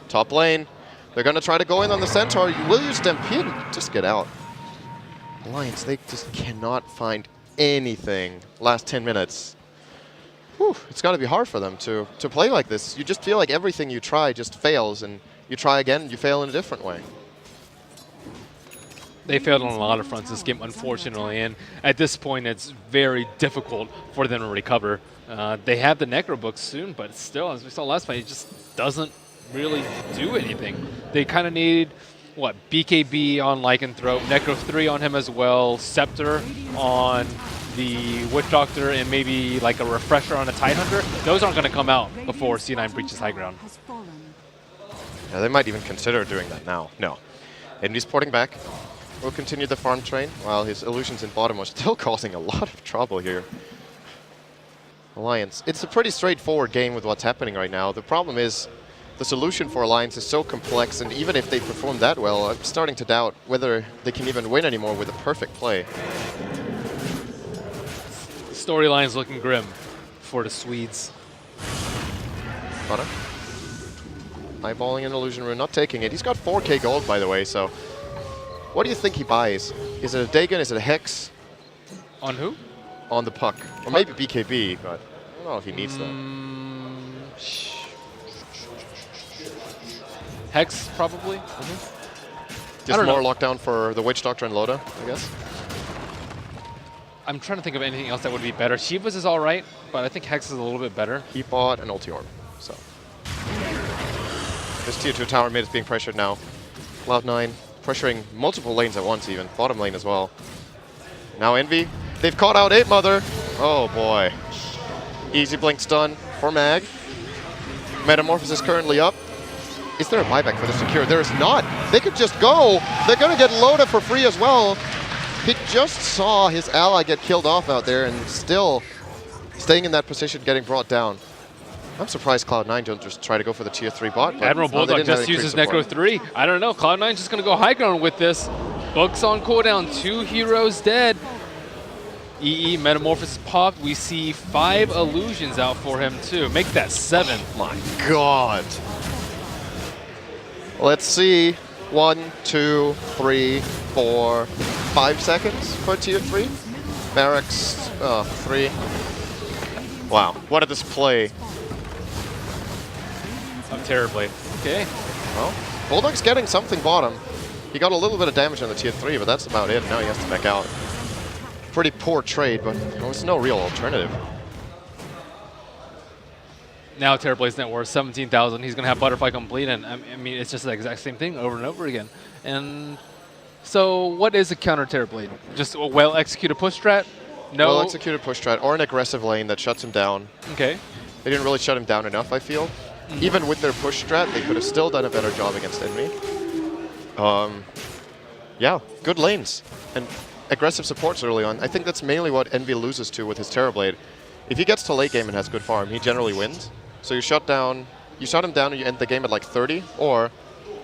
Speaker 3: Top lane. They're going to try to go in on the Centaur. Will you Stampede? Just get out. Alliance, they just cannot find anything. Last 10 minutes. Whew, it's got to be hard for them to play like this. You just feel like everything you try just fails, and you try again and you fail in a different way.
Speaker 2: They failed on a lot of fronts this game, unfortunately, and at this point it's very difficult for them to recover. They have the Necro books soon, but still, as we saw last fight, it just doesn't really do anything. They kind of need, what, BKB on Lycanthrope, Necro 3 on him as well, Scepter on the Witch Doctor, and maybe like a refresher on a Tidehunter. Those aren't going to come out before C9 breaches high ground.
Speaker 3: Yeah, they might even consider doing that now. No. Envy's porting back. Will continue the farm train, while his illusions in bottom are still causing a lot of trouble here. Alliance. It's a pretty straightforward game with what's happening right now. The problem is the solution for Alliance is so complex, and even if they perform that well, I'm starting to doubt whether they can even win anymore with a perfect play.
Speaker 2: Storyline's looking grim for the Swedes.
Speaker 3: Connor. Eyeballing an illusion rune, not taking it. He's got 4k gold, by the way, so what do you think he buys? Is it a Dagon? Is it a Hex?
Speaker 2: On who?
Speaker 3: On the puck. Or maybe BKB, but I don't know if he needs that.
Speaker 2: Hex, probably.
Speaker 3: Just more lockdown for the Witch Doctor and Loda, I guess.
Speaker 2: I'm trying to think of anything else that would be better. Shivas is all right, but I think Hex is a little bit better.
Speaker 3: He bought an ulti orb, so. This tier 2 tower mid is being pressured now. Cloud9 pressuring multiple lanes at once even, bottom lane as well. Now Envy, they've caught out 8 Mother. Oh boy. Easy blink stun for Mag. Metamorphosis currently up. Is there a buyback for the secure? There is not. They could just go. They're going to get Loda for free as well. He just saw his ally get killed off out there and still staying in that position, getting brought down. I'm surprised Cloud9 don't just try to go for the tier 3 bot.
Speaker 2: Admiral Bulldog just uses Necro 3. I don't know. Cloud9's just going to go high ground with this. Books on cooldown. 2 heroes dead. EE Metamorphosis popped. We see 5 illusions out for him too. Make that 7.
Speaker 3: Oh my god. Let's see. 1, 2, 3, 4, 5 seconds for tier 3. Barracks, 3. Wow, what a display.
Speaker 2: Of Terrorblade. Okay.
Speaker 3: Well, Bulldog's getting something bottom. He got a little bit of damage on the tier 3, but that's about it. Now he has to back out. Pretty poor trade, but there's no real alternative.
Speaker 2: Now Terrorblade's net worth 17,000. He's going to have Butterfly complete, and I mean, it's just the exact same thing over and over again. And so what is a counter Terrorblade? Just a well-executed push strat? No.
Speaker 3: Well-executed push strat, or an aggressive lane that shuts him down.
Speaker 2: Okay.
Speaker 3: They didn't really shut him down enough, I feel. Even with their push strat, they could have still done a better job against Envy. Yeah, good lanes. And aggressive supports early on. I think that's mainly what Envy loses to with his Terrorblade. If he gets to late game and has good farm, he generally wins. So you shut him down and you end the game at like 30, or...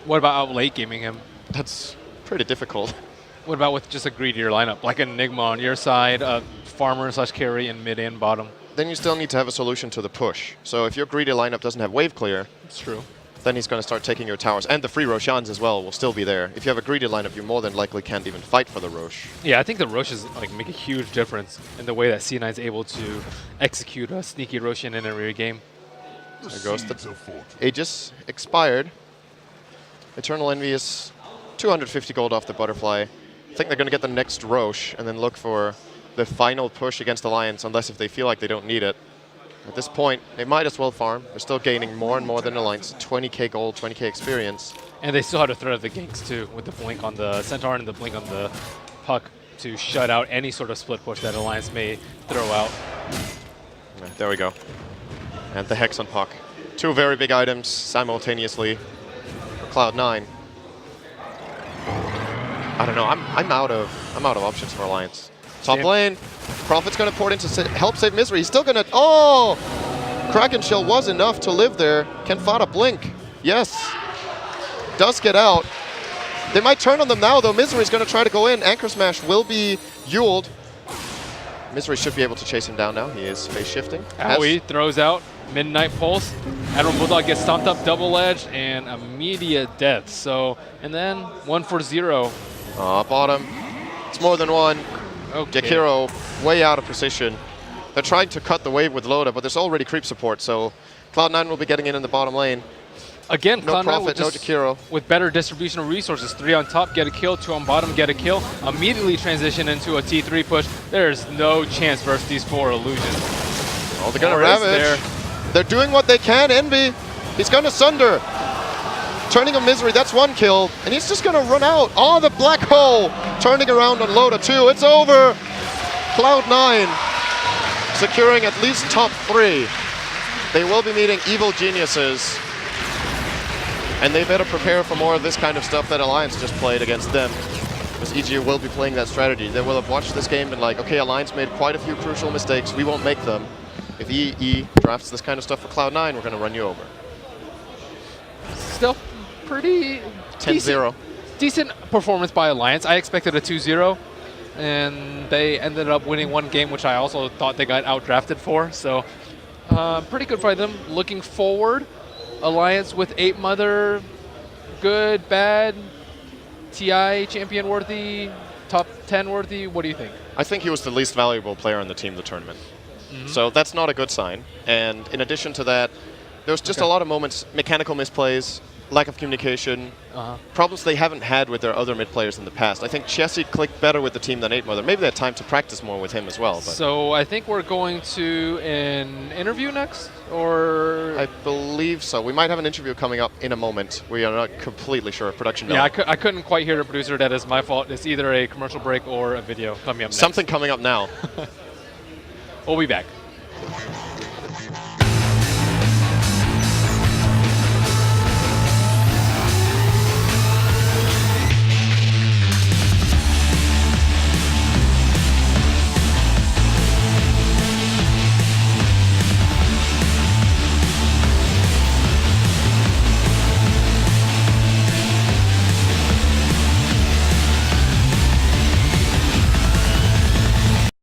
Speaker 2: What about out late gaming him?
Speaker 3: That's pretty difficult.
Speaker 2: What about with just a greedier lineup, like an Enigma on your side, a farmer / carry in mid and bottom?
Speaker 3: Then you still need to have a solution to the push. So if your greedy lineup doesn't have wave clear,
Speaker 2: it's true.
Speaker 3: Then he's going to start taking your towers. And the free Roshans as well will still be there. If you have a greedy lineup, you more than likely can't even fight for the Rosh.
Speaker 2: Yeah, I think the Roshes make a huge difference in the way that C9 is able to execute a sneaky Roshan in a rear game.
Speaker 3: There goes the Aegis expired. Eternal Envy is 250 gold off the Butterfly. I think they're going to get the next Rosh and then look for the final push against Alliance, unless if they feel like they don't need it. At this point, they might as well farm. They're still gaining more and more than Alliance. 20k gold, 20k experience.
Speaker 2: And they still have the threat of the ganks too, with the blink on the Centaur and the blink on the Puck to shut out any sort of split push that Alliance may throw out.
Speaker 3: Yeah, there we go. And the Hex on Puck. 2 very big items simultaneously for Cloud9. I don't know. I'm out of options for Alliance. Top lane. Prophet's going to port in to help save Misery. He's still going to... Oh! Kraken Shell was enough to live there. Can Fada blink? Yes. Does get out. They might turn on them now, though. Misery's going to try to go in. Anchor Smash will be Yuled. Misery should be able to chase him down now. He is phase shifting.
Speaker 2: Owie throws out Midnight Pulse. Admiral Bulldog gets stomped up double edge and immediate death. So, and then 1 for 0.
Speaker 3: Bottom. It's more than one.
Speaker 2: Okay.
Speaker 3: Jakiro way out of position. They're trying to cut the wave with Loda, but there's already creep support, so Cloud9 will be getting in the bottom lane.
Speaker 2: Again,
Speaker 3: no
Speaker 2: Cloud9
Speaker 3: Prophet, no Jakiro.
Speaker 2: With better distribution of resources. 3 on top, get a kill. 2 on bottom, get a kill. Immediately transition into a T3 push. There's no chance versus these 4 illusions.
Speaker 3: Oh, they're going to Ravage. They're doing what they can. Envy, he's going to Sunder. Turning on Misery, that's 1 kill. And he's just going to run out. Oh, the black hole. Turning around on Loda too. It's over. Cloud9 securing at least top 3. They will be meeting Evil Geniuses. And they better prepare for more of this kind of stuff that Alliance just played against them. Because EG will be playing that strategy. They will have watched this game and like, okay, Alliance made quite a few crucial mistakes. We won't make them. If EE drafts this kind of stuff for Cloud9, we're going to run you over.
Speaker 2: still pretty
Speaker 3: 10-0.
Speaker 2: decent performance by Alliance. I expected a 2-0, and they ended up winning one game, which I also thought they got outdrafted for. So pretty good for them. Looking forward, Alliance with 8 Mother, good, bad, TI champion worthy, top 10 worthy. What do you think?
Speaker 3: I think he was the least valuable player on the team the tournament. So that's not a good sign. And in addition to that, there was just a lot of moments, mechanical misplays, lack of communication, problems they haven't had with their other mid players in the past. I think Chessie clicked better with the team than 8 Mother. Maybe they had time to practice more with him as well. But
Speaker 2: So I think we're going to an interview next, or
Speaker 3: I believe so. We might have an interview coming up in a moment. We are not completely sure. Production.
Speaker 2: yeah, I couldn't quite hear the producer. That is my fault. It's either a commercial break or a video coming up next.
Speaker 3: Something coming up now.
Speaker 2: We'll be back.